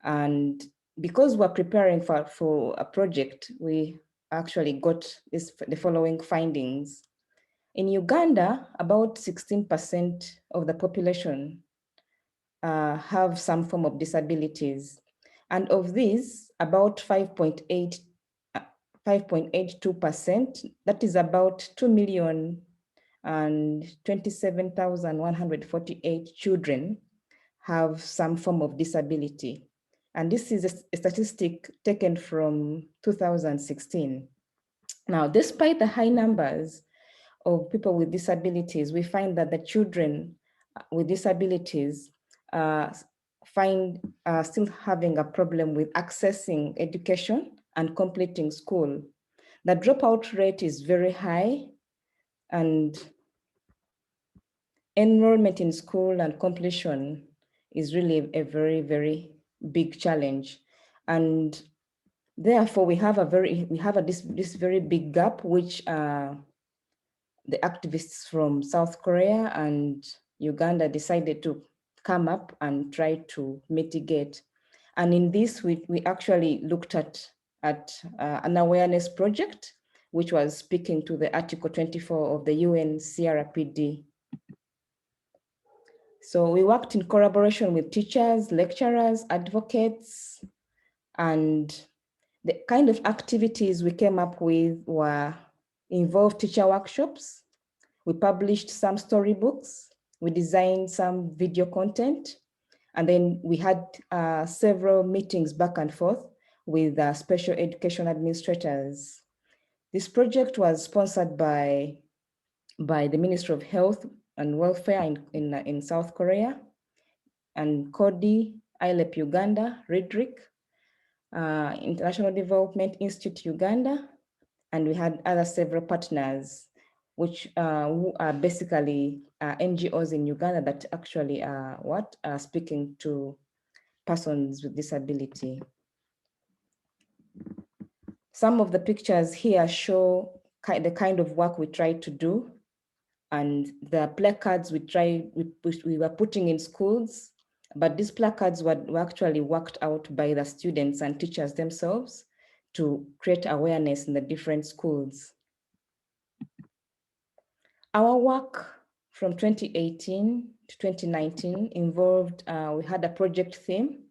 And because we're preparing for a project, we actually got the following findings. In Uganda, about 16% of the population have some form of disabilities. And of these, about 5.82%, that is about 2,027,148 children have some form of disability. And this is a statistic taken from 2016. Now, despite the high numbers of people with disabilities, we find that the children with disabilities still having a problem with accessing education and completing school. The dropout rate is very high, and enrollment in school and completion is really a very, very big challenge. And therefore, we have this very big gap, which the activists from South Korea and Uganda decided to come up and try to mitigate. And in this, we actually looked at an awareness project, which was speaking to the Article 24 of the UNCRPD. So we worked in collaboration with teachers, lecturers, advocates, and the kind of activities we came up with involved teacher workshops. We published some storybooks. We designed some video content. And then we had several meetings back and forth with special education administrators. This project was sponsored by the Ministry of Health and Welfare in South Korea, and CODI, ILEP Uganda, RIDRIC, International Development Institute Uganda, and we had other several partners, which who are basically NGOs in Uganda that actually are speaking to persons with disability. Some of the pictures here show the kind of work we tried to do, and the placards we were putting in schools, but these placards were actually worked out by the students and teachers themselves to create awareness in the different schools. Our work from 2018 to 2019 involved, we had a project theme,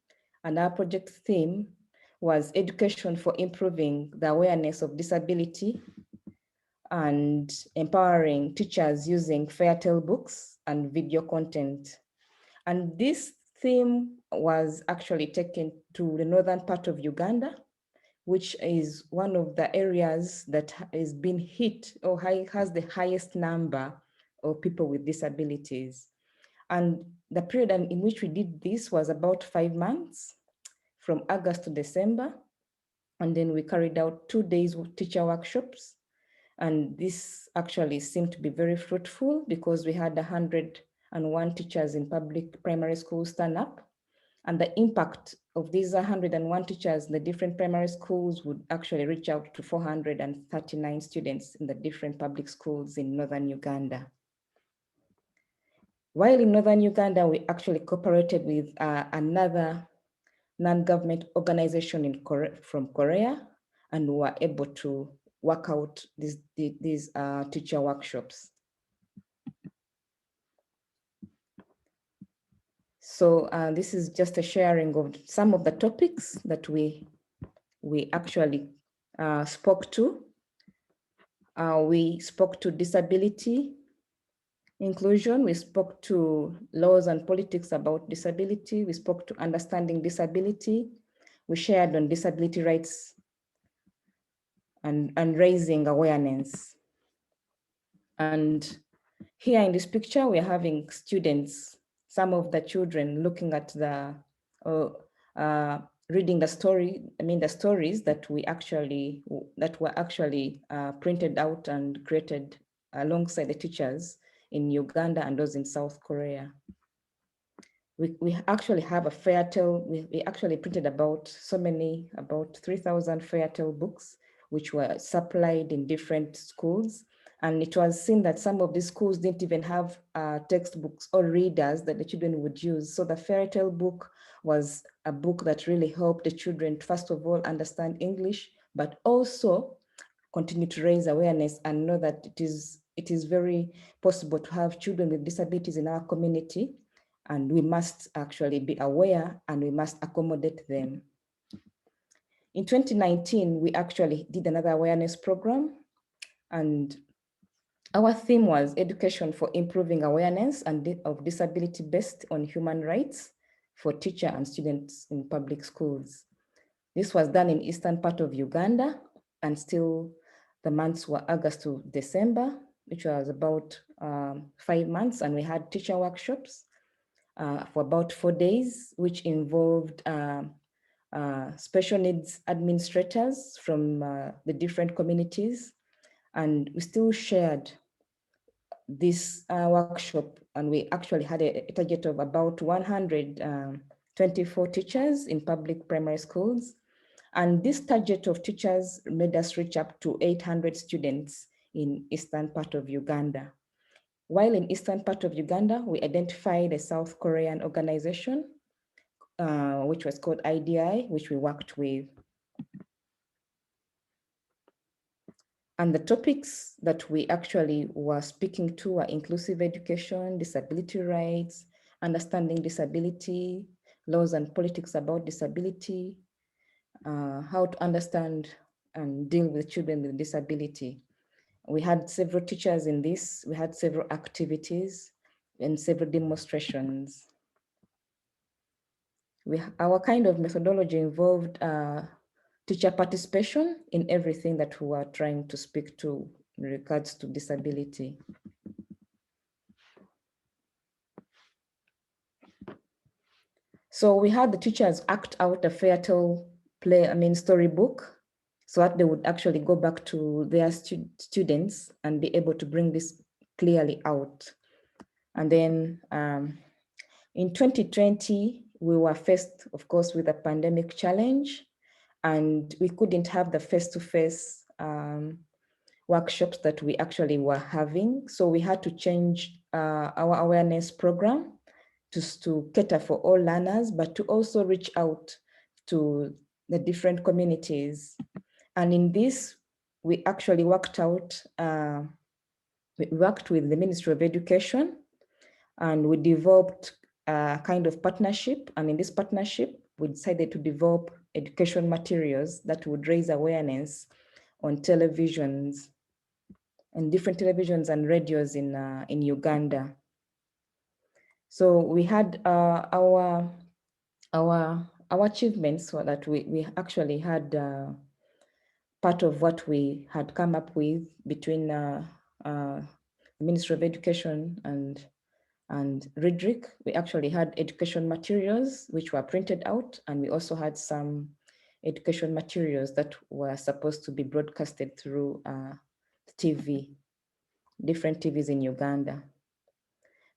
and our project theme was education for improving the awareness of disability and empowering teachers using fairy tale books and video content. And this theme was actually taken to the northern part of Uganda, which is one of the areas that has been hit or has the highest number of people with disabilities. And the period in which we did this was about 5 months, from August to December. And then we carried out 2 days of teacher workshops. And this actually seemed to be very fruitful because we had 101 teachers in public primary schools stand up. And the impact of these 101 teachers in the different primary schools would actually reach out to 439 students in the different public schools in northern Uganda. While in northern Uganda, we actually cooperated with another non-government organization from Korea, and we were able to work out these teacher workshops. So this is just a sharing of some of the topics that we actually spoke to. We spoke to disability inclusion. We spoke to laws and politics about disability. We spoke to understanding disability. We shared on disability rights and raising awareness. And here in this picture, we're having students, some of the children looking at the, reading the story, the stories that were actually printed out and created alongside the teachers in Uganda and those in South Korea. We actually have a fairy tale, we actually printed about 3,000 fairy tale books, which were supplied in different schools. And it was seen that some of these schools didn't even have textbooks or readers that the children would use. So the fairy tale book was a book that really helped the children, first of all, understand English, but also continue to raise awareness and know that it is very possible to have children with disabilities in our community. And we must actually be aware and we must accommodate them. In 2019, we actually did another awareness program, and our theme was education for improving awareness of disability based on human rights for teachers and students in public schools. This was done in eastern part of Uganda, and still the months were August to December, which was about 5 months, and we had teacher workshops for about 4 days, which involved special needs administrators from the different communities. And we still shared this workshop and we actually had a target of about 124 teachers in public primary schools. And this target of teachers made us reach up to 800 students in eastern part of Uganda. While in eastern part of Uganda, we identified a South Korean organization, which was called IDI, which we worked with. And the topics that we actually were speaking to were inclusive education, disability rights, understanding disability, laws and politics about disability, how to understand and deal with children with disability. We had several teachers in this, we had several activities and several demonstrations. Our kind of methodology involved teacher participation in everything that we were trying to speak to in regards to disability. So we had the teachers act out a fairy tale storybook, so that they would actually go back to their students and be able to bring this clearly out. And then in 2020, we were faced, of course, with a pandemic challenge, and we couldn't have the face-to-face workshops that we actually were having. So we had to change our awareness program to cater for all learners, but to also reach out to the different communities. And in this, we actually worked with the Ministry of Education, and we developed a kind of partnership. And in this partnership, we decided to develop education materials that would raise awareness on televisions and different televisions and radios in Uganda. So we had our achievements, so that we actually had part of what we had come up with between the Ministry of Education and RIDRIC. We actually had education materials which were printed out, and we also had some education materials that were supposed to be broadcasted through TV, different TVs in Uganda.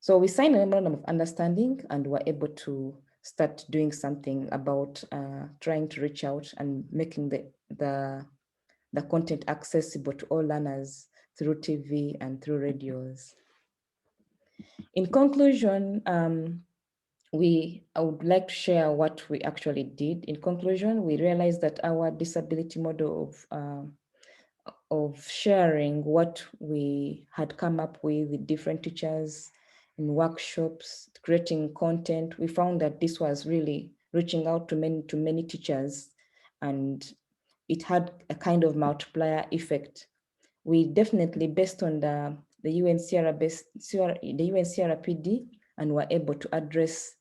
So we signed a memorandum of understanding, and were able to start doing something about trying to reach out and making the content accessible to all learners through TV and through radios. In conclusion, I would like to share what we actually did. In conclusion, we realized that our disability model of sharing what we had come up with different teachers in workshops, creating content, we found that this was really reaching out to many teachers, and it had a kind of multiplier effect. We definitely, based on the UNCRPD, and were able to address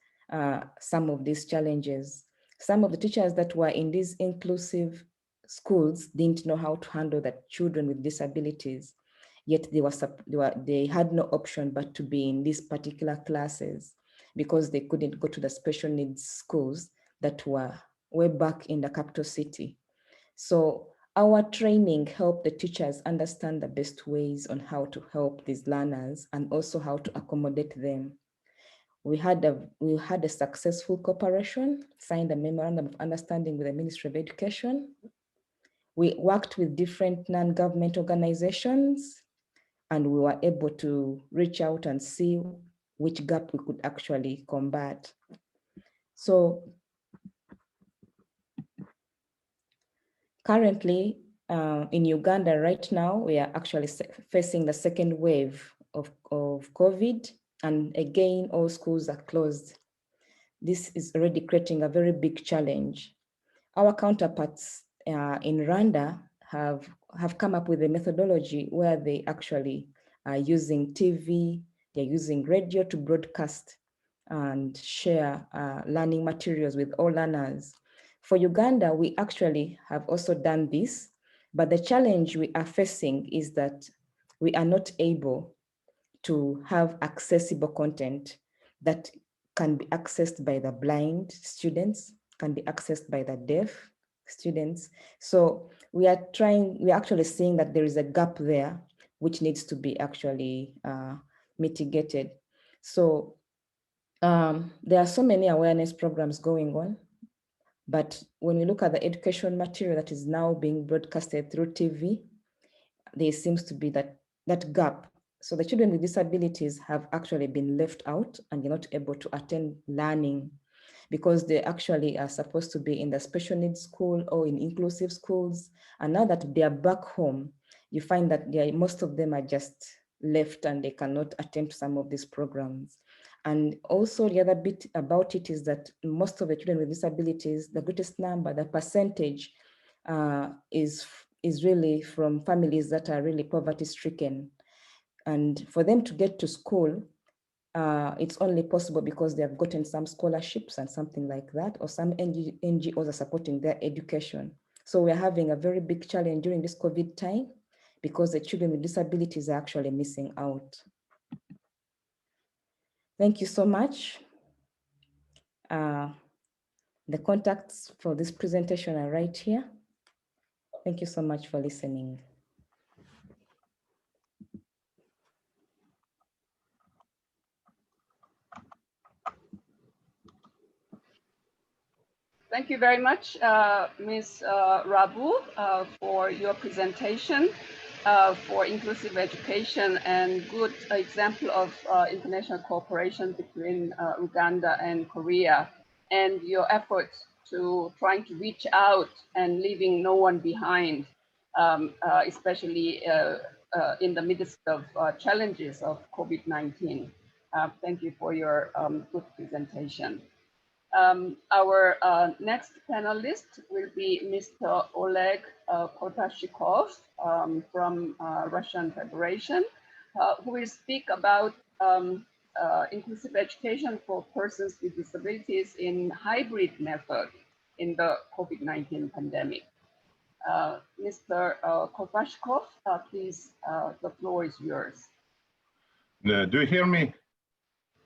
some of these challenges. Some of the teachers that were in these inclusive schools didn't know how to handle the children with disabilities, yet they had no option but to be in these particular classes because they couldn't go to the special needs schools that were way back in the capital city. So our training helped the teachers understand the best ways on how to help these learners and also how to accommodate them. We had a successful cooperation, signed a memorandum of understanding with the Ministry of Education. We worked with different non-government organizations, and we were able to reach out and see which gap we could actually combat. So currently in Uganda right now, we are actually facing the second wave of COVID, and again, all schools are closed. This is already creating a very big challenge. Our counterparts in Rwanda have come up with a methodology where they actually are using TV, they're using radio to broadcast and share learning materials with all learners. For Uganda, we actually have also done this, but the challenge we are facing is that we are not able to have accessible content that can be accessed by the blind students, can be accessed by the deaf students. So we are actually seeing that there is a gap there, which needs to be actually mitigated. So there are so many awareness programs going on, but when we look at the education material that is now being broadcasted through TV, there seems to be that gap. So the children with disabilities have actually been left out and they're not able to attend learning because they actually are supposed to be in the special needs school or in inclusive schools. And now that they are back home, you find that most of them are just left and they cannot attend some of these programs. And also the other bit about it is that most of the children with disabilities, the greatest number, the percentage is really from families that are really poverty stricken. And for them to get to school, it's only possible because they have gotten some scholarships and something like that, or some NGOs are supporting their education. So we're having a very big challenge during this COVID time because the children with disabilities are actually missing out. Thank you so much. The contacts for this presentation are right here. Thank you so much for listening. Thank you very much, Ms. Rabu, for your presentation for inclusive education and good example of international cooperation between Uganda and Korea, and your efforts to trying to reach out and leaving no one behind, especially in the midst of challenges of COVID-19. Thank you for your good presentation. Our next panelist will be Mr. Oleg Kotashikov from Russian Federation, who will speak about inclusive education for persons with disabilities in hybrid method in the COVID-19 pandemic. Mr. Kotashikov, please, the floor is yours. Do you hear me?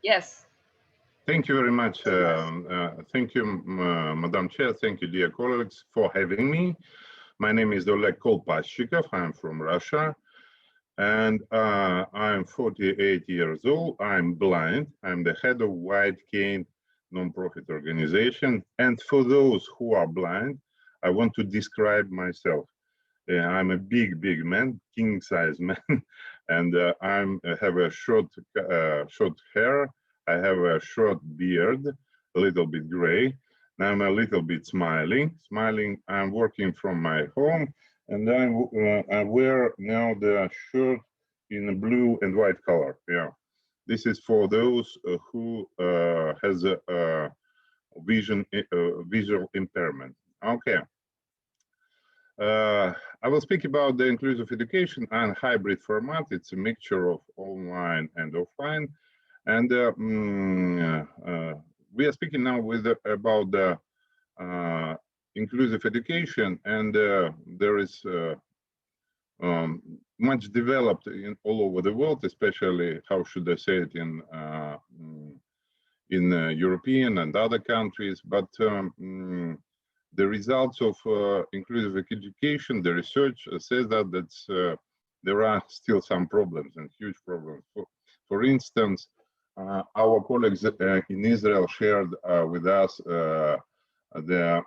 Yes. Thank you very much. Thank you, Madam Chair. Thank you, dear colleagues, for having me. My name is Oleg Kolpashikov. I'm from Russia, and I'm 48 years old. I'm blind. I'm the head of White-Cane nonprofit organization. And for those who are blind, I want to describe myself. I'm a big man, king-size man, and I have a short hair. I have a short beard, a little bit gray. I'm a little bit smiling. I'm working from my home, and I wear now the shirt in a blue and white color. Yeah, this is for those who has a visual impairment. Okay. I will speak about the inclusive education and hybrid format. It's a mixture of online and offline. And we are speaking now about the inclusive education, and there is much developed all over the world, especially, how should I say it, in European and other countries. But the results of inclusive education, the research says that there are still some problems and huge problems. For instance, our colleagues in Israel shared with us the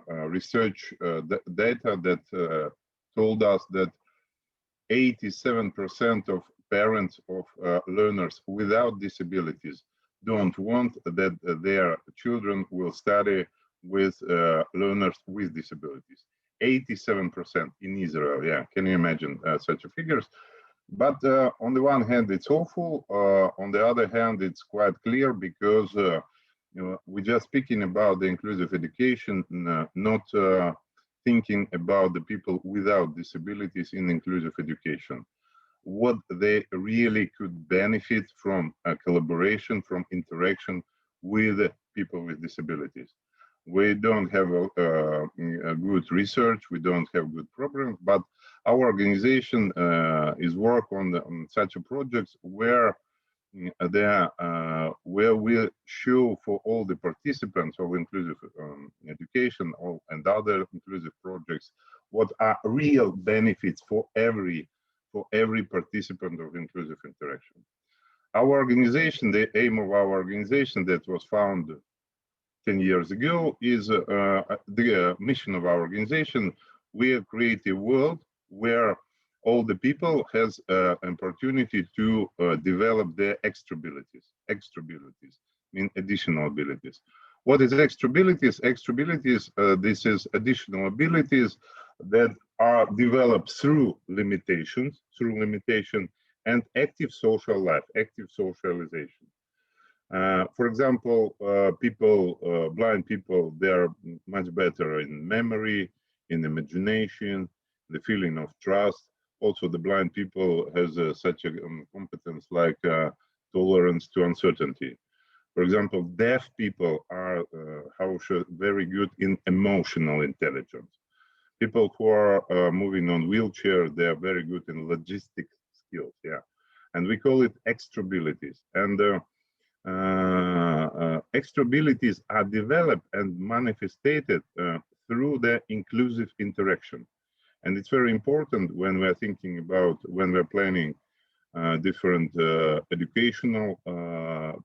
research data that told us that 87% of parents of learners without disabilities don't want that their children will study with learners with disabilities. 87% in Israel. Yeah, can you imagine such figures? But on the one hand, it's awful. On the other hand, it's quite clear because we're just speaking about the inclusive education, not thinking about the people without disabilities in inclusive education. What they really could benefit from collaboration, from interaction with people with disabilities. We don't have a good research, we don't have good programs, but our organization is work on such projects where we show for all the participants of inclusive education and other inclusive projects what are real benefits for every participant of inclusive interaction. Our organization, the aim of our organization that was founded 10 years ago is the mission of our organization. We create a world where all the people has an opportunity to develop their extra abilities, mean additional abilities. What is extra abilities? Extra abilities, this is additional abilities that are developed through limitation and active social life, active socialization. For example, blind people, they are much better in memory, in imagination, the feeling of trust. Also, the blind people has such a competence like tolerance to uncertainty. For example, deaf people are very good in emotional intelligence. People who are moving on wheelchair, they are very good in logistic skills, yeah. And we call it extra abilities. And extra abilities are developed and manifested through the inclusive interaction. And it's very important when we're thinking about, when we're planning different educational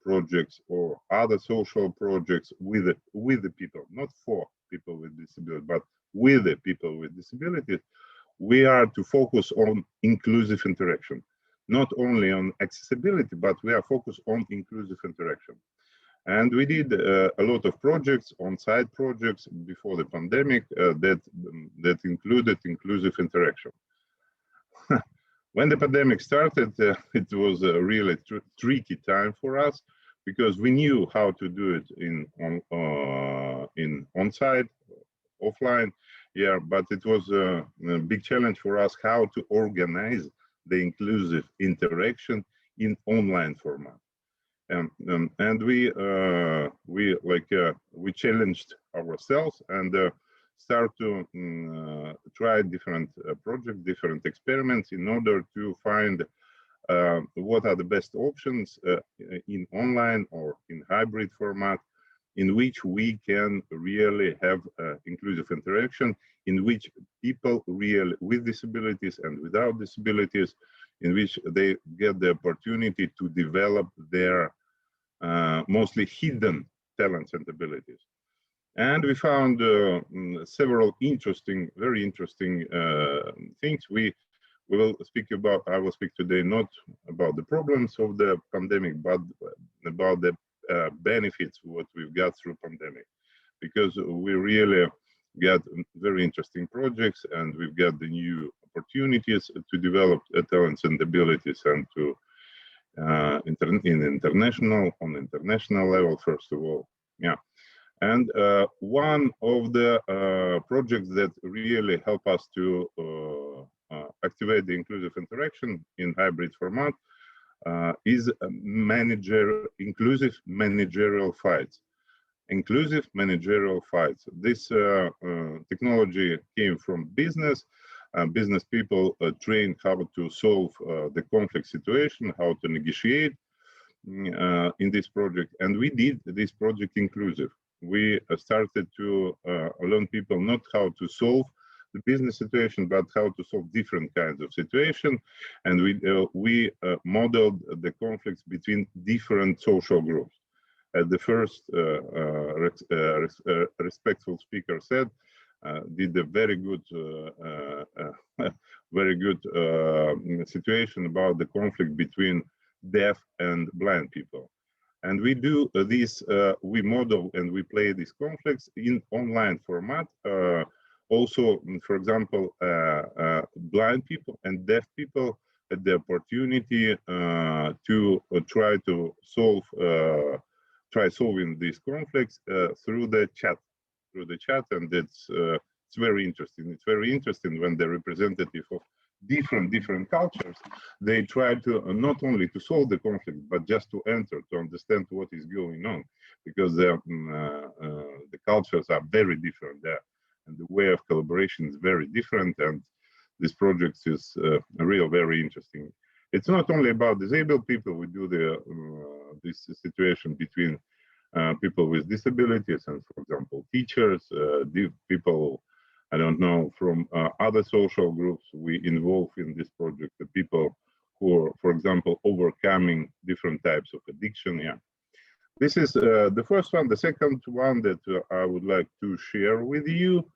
projects or other social projects with the people, not for people with disability, but with the people with disabilities, we are to focus on inclusive interaction, not only on accessibility, but we are focused on inclusive interaction. And we did a lot of projects, on-site projects before the pandemic that included inclusive interaction. When the pandemic started, it was a really tricky time for us because we knew how to do it in on-site, offline, yeah, but it was a big challenge for us how to organize the inclusive interaction in online format. And we challenged ourselves and start to try different projects, different experiments in order to find what are the best options in online or in hybrid format in which we can really have inclusive interaction, in which people really with disabilities and without disabilities, in which they get the opportunity to develop their mostly hidden talents and abilities. And we found several interesting, very interesting things. I will speak today not about the problems of the pandemic, but about the benefits what we've got through pandemic, because we really got very interesting projects and we've got the new opportunities to develop talents and abilities and to on international level, first of all, yeah. And one of the projects that really help us to activate the inclusive interaction in hybrid format is inclusive managerial fights. Inclusive managerial fights. This technology came from business. Business people trained how to solve the conflict situation, how to negotiate in this project. And we did this project inclusive. We started to learn people not how to solve the business situation, but how to solve different kinds of situation. And we modeled the conflicts between different social groups. The first respectful speaker said, did a very good situation about the conflict between deaf and blind people. And we do this, we model and we play these conflicts in online format. Also, for example, blind people and deaf people had the opportunity to try to solving these conflicts through the chat. And it's very interesting. It's very interesting when the representative of different cultures, they try to not only to solve the conflict, but just to enter, to understand what is going on, because the cultures are very different there, and the way of collaboration is very different. And this project is very interesting. It's not only about disabled people. We do this situation between people with disabilities and, for example, teachers, people, I don't know, from other social groups. We involve in this project the people for example, overcoming different types of addiction. Yeah, this is the first one. The second one that I would like to share with you,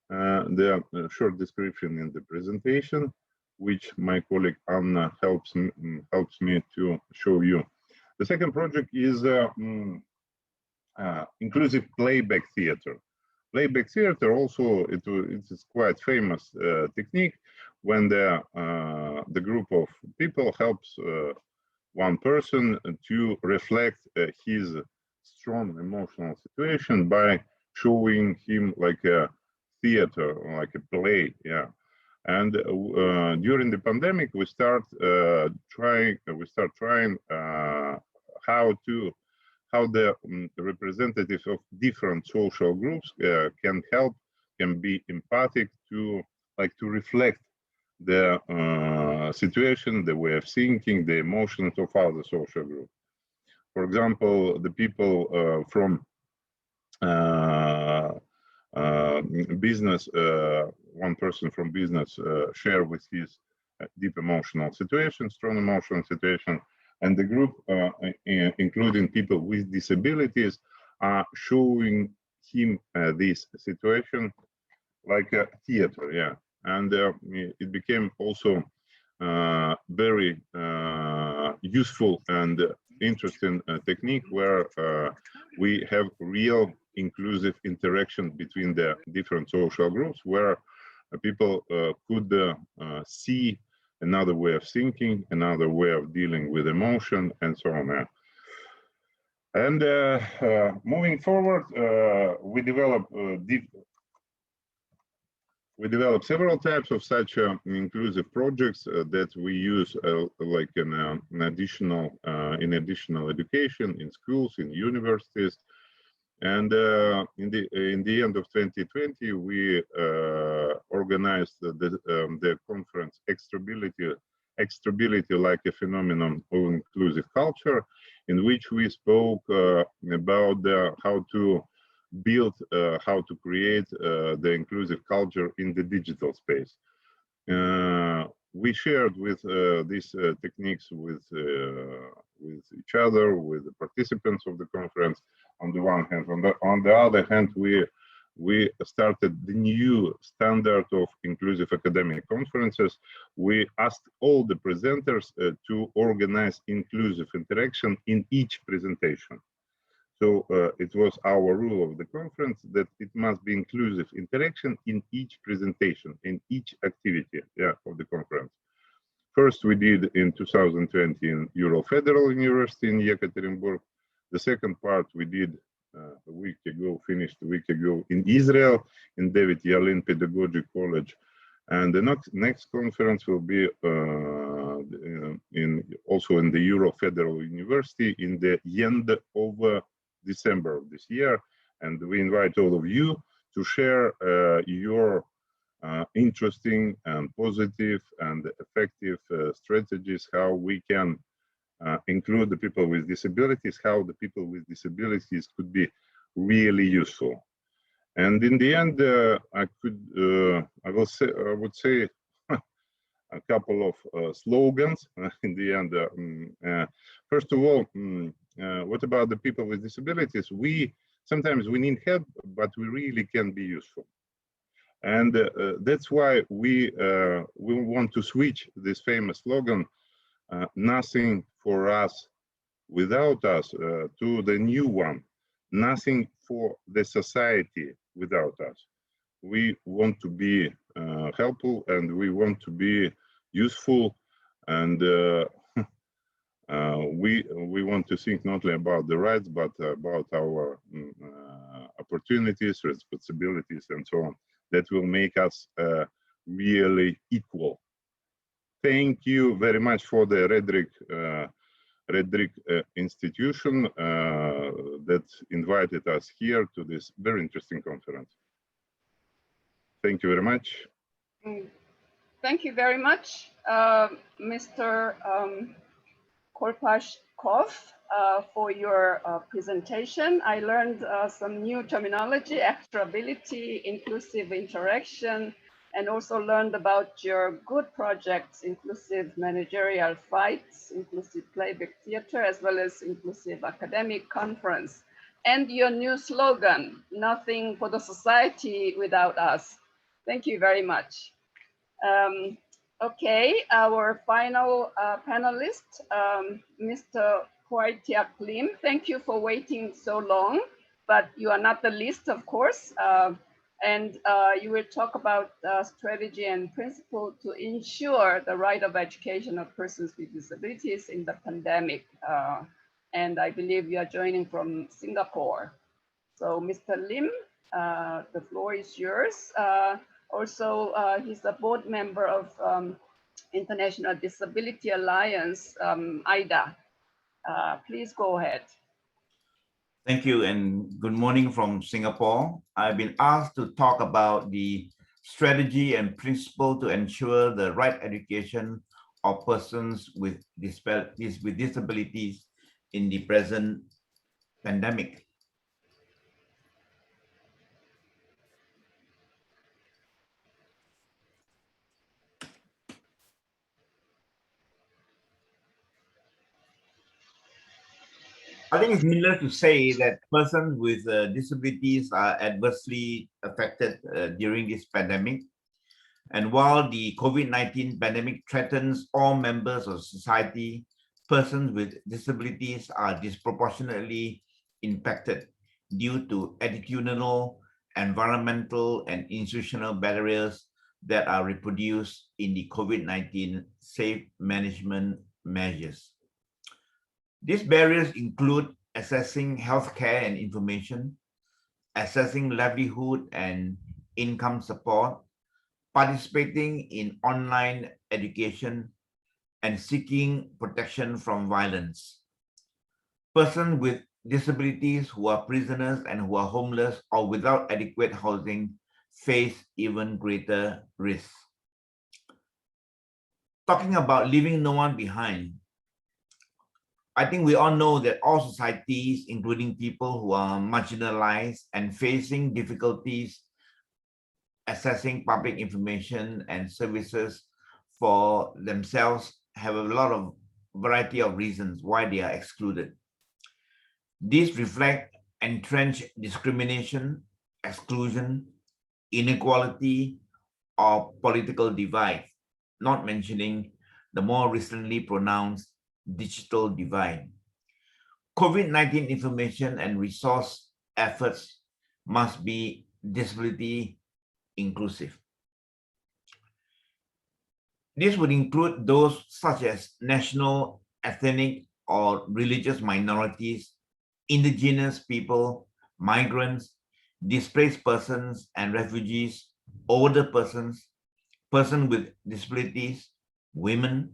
the short description in the presentation, which my colleague Anna helps me to show you. The second project is inclusive playback theater. Playback theater also it is quite famous technique when the group of people helps one person to reflect his strong emotional situation by showing him like a theater, like a play. Yeah. And during the pandemic, we start trying how the representatives of different social groups can be empathic to reflect the situation, the way of thinking, the emotions of other social groups. For example, the people from business, one person from business share with his deep emotional situation, strong emotional situation, and the group, including people with disabilities, are showing him this situation like a theater. Yeah, and it became also very useful and interesting technique where we have real inclusive interaction between the different social groups, where people could see another way of thinking, another way of dealing with emotion, and so on. And moving forward, we develop several types of such inclusive projects that we use like in additional education in schools, in universities. And in the end of 2020, we organized the conference Extrability like a Phenomenon of Inclusive Culture, in which we spoke about how to build, how to create the inclusive culture in the digital space. We shared with these techniques with each other, with the participants of the conference. On the one hand, on the other hand, we started the new standard of inclusive academic conferences. We asked all the presenters to organize inclusive interaction in each presentation. So it was our rule of the conference that it must be inclusive interaction in each presentation, in each activity of the conference. First, we did in 2020 in Ural Federal University in Yekaterinburg. The second part we did finished a week ago in Israel, in David Yalin Pedagogic College. And the next conference will be also in the Ural Federal University in the end of December of this year. And we invite all of you to share your interesting and positive and effective strategies, how we can include the people with disabilities, how the people with disabilities could be really useful. And in the end, I would say a couple of slogans in the end. First of all, what about the people with disabilities? Sometimes we need help, but we really can be useful. And that's why we want to switch this famous slogan, nothing for us without us, to the new one, nothing for the society without us. We want to be helpful, and we want to be useful, and we want to think not only about the rights, but about our opportunities, responsibilities, and so on, that will make us really equal. Thank you very much for the Redrick institution that invited us here to this very interesting conference. Thank you very much. Thank you very much, Mr. Kolpashkov, for your presentation. I learned some new terminology: extrability, inclusive interaction, and also learned about your good projects, inclusive managerial fights, inclusive playback theater, as well as inclusive academic conference, and your new slogan, nothing for the society without us. Thank you very much. Okay, our final panelist, Mr. Hwai-Tiak Lim. Thank you for waiting so long, but you are not the least, of course. And you will talk about strategy and principle to ensure the right of education of persons with disabilities in the pandemic. And I believe you are joining from Singapore. So Mr. Lim, the floor is yours. Also, he's a board member of International Disability Alliance, IDA. Please go ahead. Thank you and good morning from Singapore. I've been asked to talk about the strategy and principle to ensure the right education of persons with disabilities in the present pandemic. I think it's needless to say that persons with disabilities are adversely affected during this pandemic. And while the COVID-19 pandemic threatens all members of society, persons with disabilities are disproportionately impacted due to attitudinal, environmental, and institutional barriers that are reproduced in the COVID-19 safe management measures. These barriers include accessing healthcare and information, accessing livelihood and income support, participating in online education, and seeking protection from violence. Persons with disabilities who are prisoners and who are homeless or without adequate housing face even greater risks. Talking about leaving no one behind, I think we all know that all societies, including people who are marginalized and facing difficulties accessing public information and services for themselves, have a lot of variety of reasons why they are excluded. These reflect entrenched discrimination, exclusion, inequality, or political divide, not mentioning the more recently pronounced digital divide. COVID-19 information and resource efforts must be disability inclusive. This would include those such as national, ethnic, or religious minorities, indigenous people, migrants, displaced persons and refugees, older persons, persons with disabilities, women,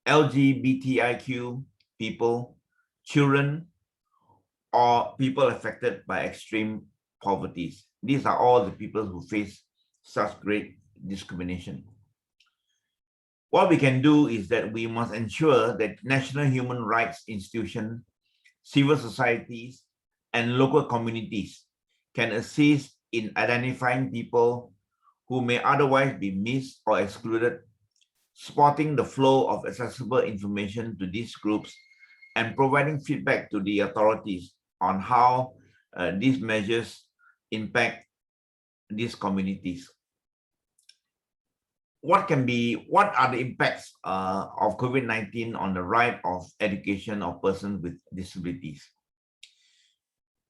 LGBTIQ people, children, or people affected by extreme poverty. These are all the people who face such great discrimination. What we can do is that we must ensure that national human rights institutions, civil societies, and local communities can assist in identifying people who may otherwise be missed or excluded, spotting the flow of accessible information to these groups, and providing feedback to the authorities on how these measures impact these communities. What are the impacts of COVID-19 on the right of education of persons with disabilities?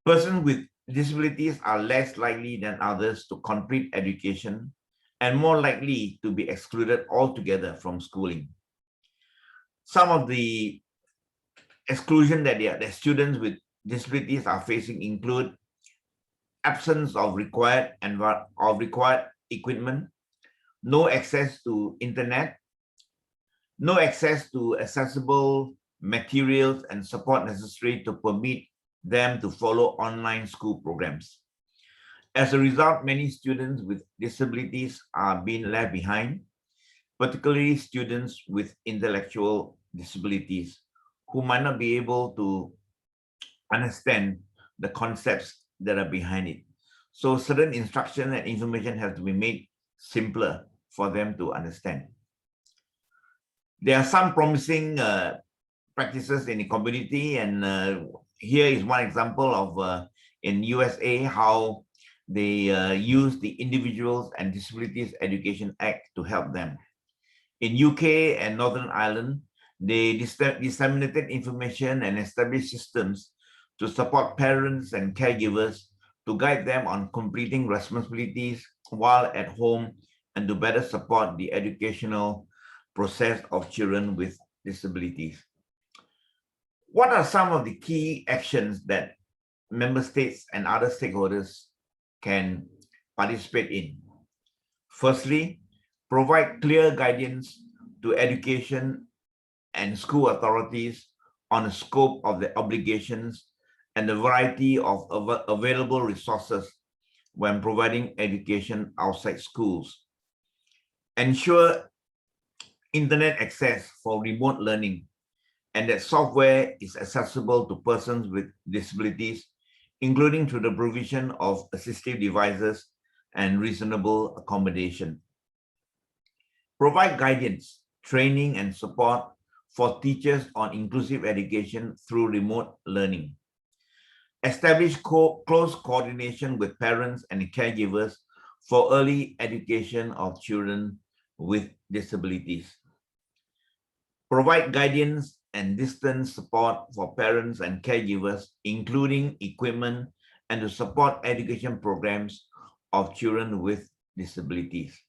Persons with disabilities are less likely than others to complete education and more likely to be excluded altogether from schooling. Some of the exclusion that students with disabilities are facing include absence of required equipment, no access to internet, no access to accessible materials and support necessary to permit them to follow online school programs. As a result, many students with disabilities are being left behind, particularly students with intellectual disabilities who might not be able to understand the concepts that are behind it. So certain instruction and information have to be made simpler for them to understand. There are some promising practices in the community, and here is one example of in USA how they use the Individuals and Disabilities Education Act to help them. In UK and Northern Ireland, they disseminated information and established systems to support parents and caregivers to guide them on completing responsibilities while at home and to better support the educational process of children with disabilities. What are some of the key actions that member states and other stakeholders can participate in? Firstly, provide clear guidance to education and school authorities on the scope of the obligations and the variety of available resources when providing education outside schools. Ensure internet access for remote learning and that software is accessible to persons with disabilities, including through the provision of assistive devices and reasonable accommodation. Provide guidance, training, and support for teachers on inclusive education through remote learning. Establish close coordination with parents and caregivers for early education of children with disabilities. Provide guidance and distance support for parents and caregivers, including equipment, and to support education programs of children with disabilities.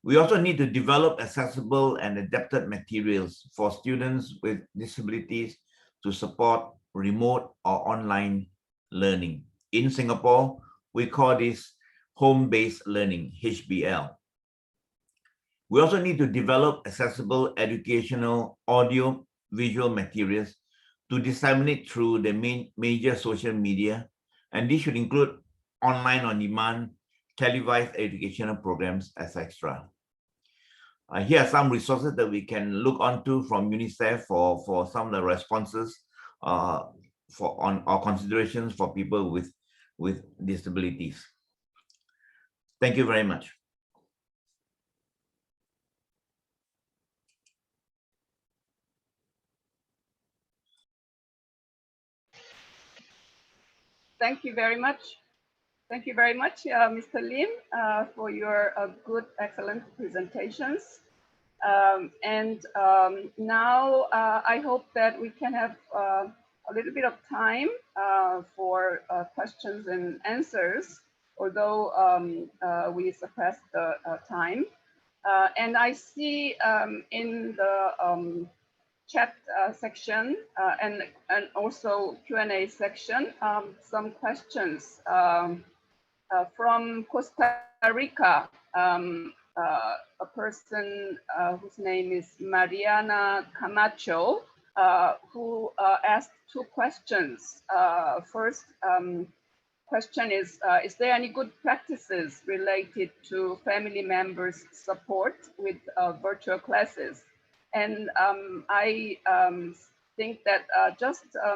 We also need to develop accessible and adapted materials for students with disabilities to support remote or online learning. In Singapore, we call this home-based learning, HBL. We also need to develop accessible educational audio visual materials to disseminate through the major social media, and this should include online on demand, televised educational programs, etc. Here are some resources that we can look onto from UNICEF for some of the responses on our considerations for people with disabilities. Thank you very much. Thank you very much. Thank you very much, Mr. Lim, for your good, excellent presentations. Now I hope that we can have a little bit of time for questions and answers, although we suppressed the time. And I see in the chat section and also Q&A section some questions from Costa Rica, a person whose name is Mariana Camacho, who asked two questions. First question is there any good practices related to family members' support with virtual classes? And I think that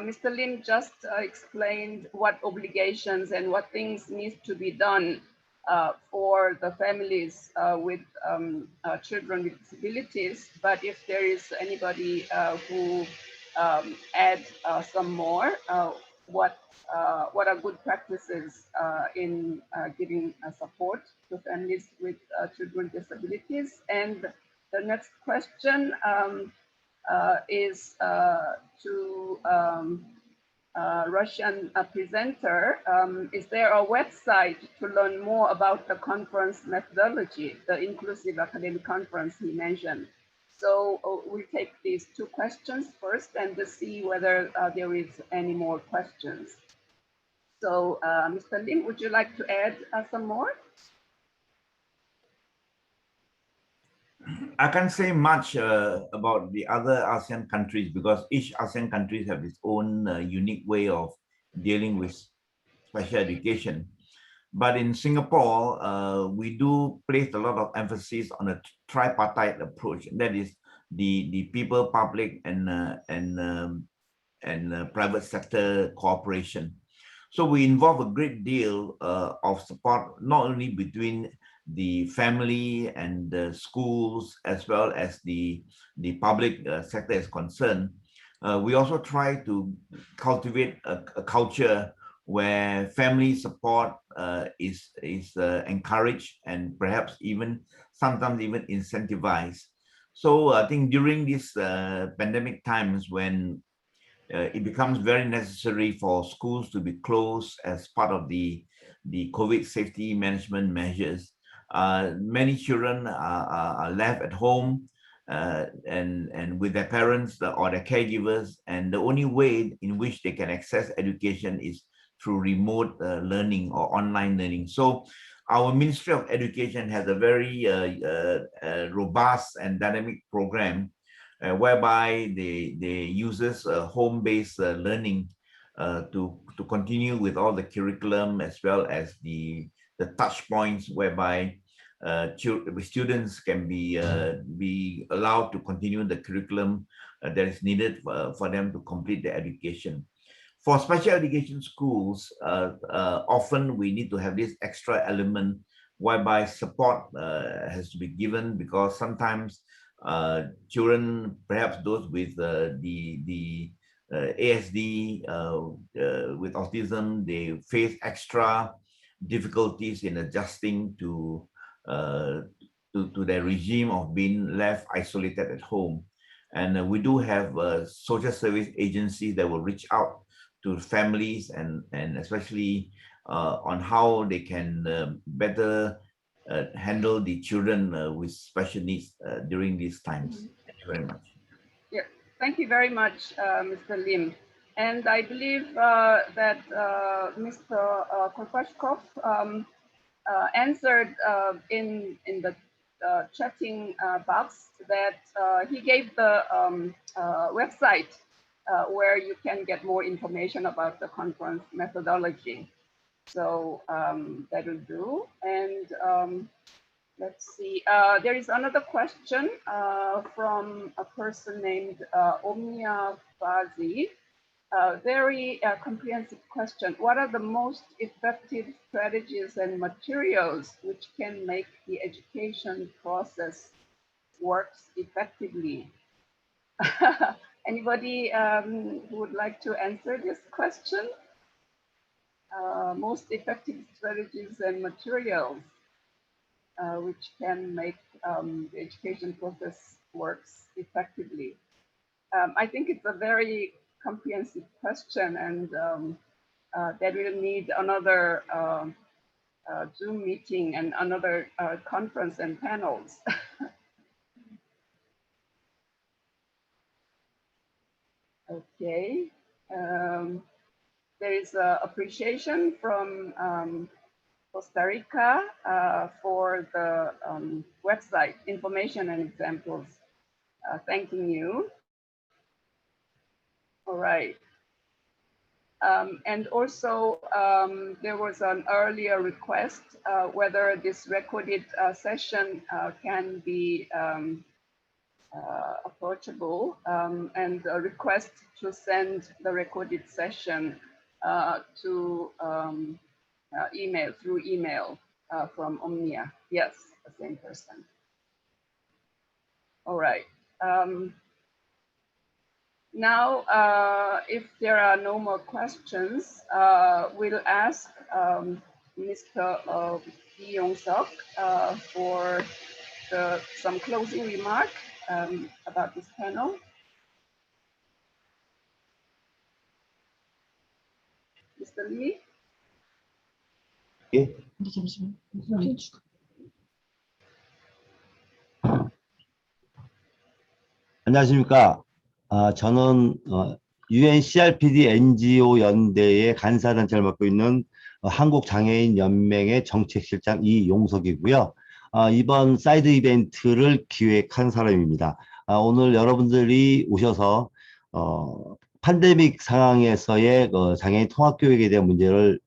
Mr. Lim just explained what obligations and what things need to be done for the families with children with disabilities. But if there is anybody who add some more, what are good practices in giving support to families with children with disabilities? And the next question is to Russian presenter. Is there a website to learn more about the conference methodology, the inclusive academic conference he mentioned? So we'll take these two questions first and to see whether there is any more questions. So Mr. Lim, would you like to add some more? I can't say much about the other ASEAN countries because each ASEAN country have its own unique way of dealing with special education. But in Singapore, we do place a lot of emphasis on a tripartite approach. That is the people, public, and private sector cooperation. So we involve a great deal of support, not only between the family and the schools, as well as the public sector is concerned, we also try to cultivate a culture where family support is encouraged and perhaps even sometimes even incentivized. So I think during these pandemic times, when it becomes very necessary for schools to be closed as part of the COVID safety management measures, many children are left at home and with their parents or their caregivers, and the only way in which they can access education is through remote learning or online learning. So our Ministry of Education has a very robust and dynamic program whereby they uses home-based learning to continue with all the curriculum, as well as the touch points whereby students can be allowed to continue the curriculum that is needed for them to complete their education. For special education schools, often we need to have this extra element whereby support has to be given, because sometimes children, perhaps those with the ASD, with autism, they face extra difficulties in adjusting to their regime of being left isolated at home. And we do have social service agencies that will reach out to families and especially on how they can better handle the children with special needs during these times. Thank you very much. Yeah, thank you very much, Mr. Lim. And I believe that Mr. Korpashkov answered in the chatting box that he gave the website where you can get more information about the conference methodology. So that will do. And let's see, there is another question from a person named Omnia Fazi. Very comprehensive question. What are the most effective strategies and materials which can make the education process works effectively? Anybody who would like to answer this question? Most effective strategies and materials which can make the education process works effectively. I think it's a very comprehensive question, and that will need another Zoom meeting and another conference and panels. Okay. There is appreciation from Costa Rica for the website information and examples. Thanking you. All right. And also there was an earlier request whether this recorded session can be approachable, and a request to send the recorded session to email, through email from Omnia. Yes, the same person. All right. Now, if there are no more questions, we'll ask Mr. Lee Yong-seok for some closing remark about this panel. Mr. Lee? 예. 안녕하십니까. 저는 UNCRPD NGO연대의 간사단체를 맡고 있는 한국장애인연맹의 정책실장 이용석이고요. 이번 사이드 이벤트를 기획한 사람입니다. 오늘 여러분들이 오셔서 팬데믹 상황에서의 장애인 통합교육에 대한 문제를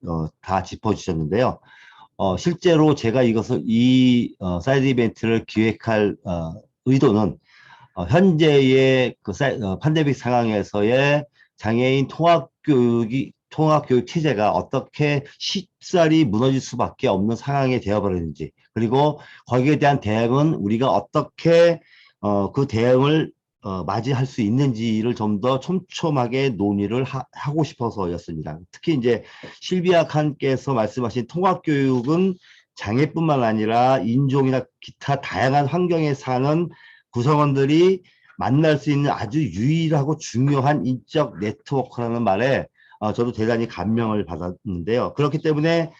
다 짚어주셨는데요. 실제로 제가 이 사이드 이벤트를 기획할 의도는 현재의 팬데믹 상황에서의 장애인 통합교육이 통합교육 체제가 어떻게 쉽사리 무너질 수밖에 없는 상황이 되어버리는지, 그리고 거기에 대한 대응은 우리가 어떻게 그 대응을 맞이할 수 있는지를 좀 더 촘촘하게 논의를 하고 싶어서였습니다. 특히 이제 실비아 칸께서 말씀하신 통합교육은 장애뿐만 아니라 인종이나 기타 다양한 환경에 사는 구성원들이 만날 수 있는 아주 유일하고 중요한 인적 네트워크라는 말에 저도 대단히 감명을 받았는데요. 그렇기 때문에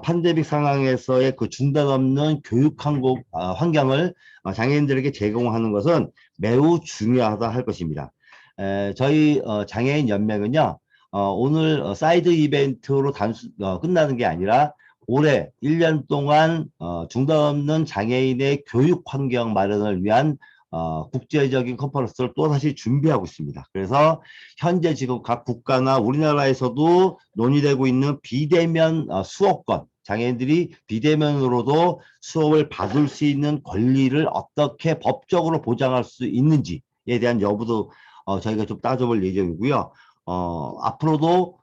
팬데믹 상황에서의 그 중단 없는 교육 환경을 장애인들에게 제공하는 것은 매우 중요하다 할 것입니다. 저희 장애인 연맹은요, 오늘 사이드 이벤트로 끝나는 게 아니라 올해 1년 동안 중단 없는 장애인의 교육 환경 마련을 위한 국제적인 컨퍼런스를 또다시 준비하고 있습니다. 그래서 현재 지금 각 국가나 우리나라에서도 논의되고 있는 비대면 수업권, 장애인들이 비대면으로도 수업을 받을 수 있는 권리를 어떻게 법적으로 보장할 수 있는지에 대한 여부도 저희가 좀 따져볼 예정이고요. 앞으로도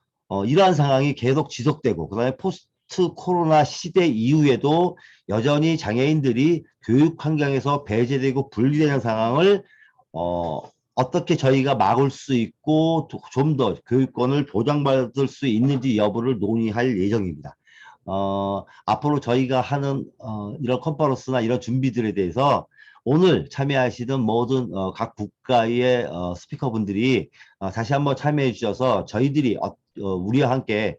이러한 상황이 계속 지속되고, 그다음에 포스트 코로나 시대 이후에도 여전히 장애인들이 교육 환경에서 배제되고 분리되는 상황을 어떻게 저희가 막을 수 있고 좀 더 교육권을 보장받을 수 있는지 여부를 논의할 예정입니다. 앞으로 저희가 하는 이런 컨퍼런스나 이런 준비들에 대해서 오늘 참여하시던 모든 각 국가의 스피커분들이 다시 한번 참여해 주셔서 저희들이 우리와 함께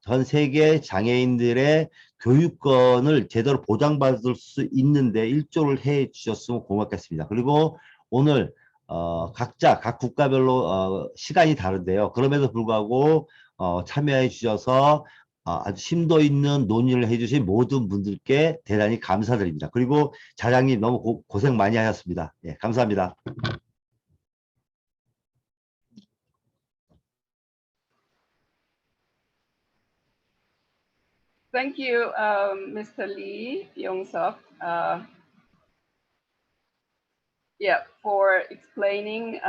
전 세계 장애인들의 교육권을 제대로 보장받을 수 있는데 일조를 해 주셨으면 고맙겠습니다. 그리고 오늘 각자 각 국가별로 시간이 다른데요. 그럼에도 불구하고 참여해 주셔서 아주 심도 있는 논의를 해주신 모든 분들께 대단히 감사드립니다. 그리고 자장님 너무 고생 많이 하셨습니다. 예, 감사합니다. Thank you, Mr. Lee Yong-suk, for explaining,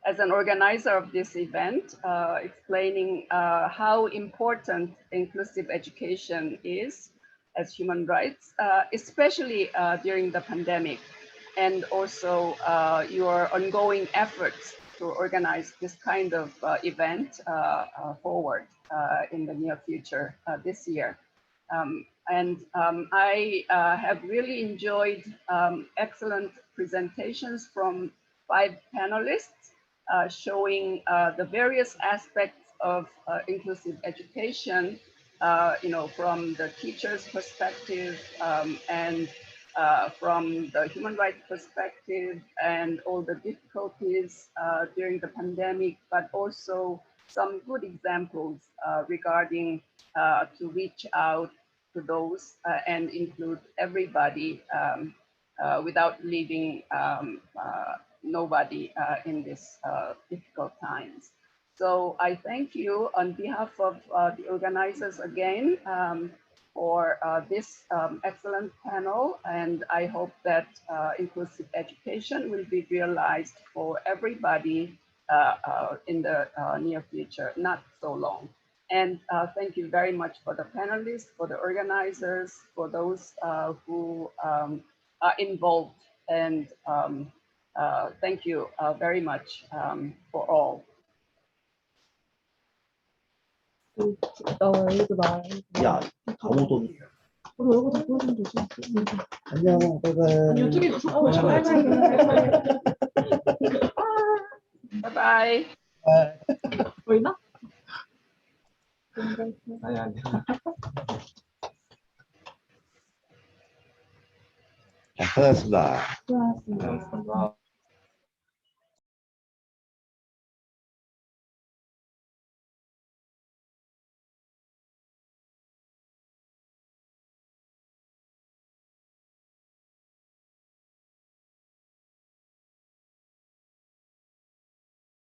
as an organizer of this event, explaining how important inclusive education is as human rights, especially during the pandemic, and also your ongoing efforts to organize this kind of event forward in the near future this year. I have really enjoyed excellent presentations from 5 panelists showing the various aspects of inclusive education, from the teacher's perspective and from the human rights perspective and all the difficulties during the pandemic, but also some good examples regarding to reach out to those and include everybody without leaving nobody in this difficult times. So I thank you on behalf of the organizers again for this excellent panel, and I hope that inclusive education will be realized for everybody in the near future, not so long. And thank you very much for the panelists, for the organizers, for those who are involved, and thank you very much for all. 야, 아무도 얼굴 다 보여주면 되지. 안녕, 아니, 어떻게 Bye bye. 보이나? 아니. 수고하셨습니다. 수고하셨습니다.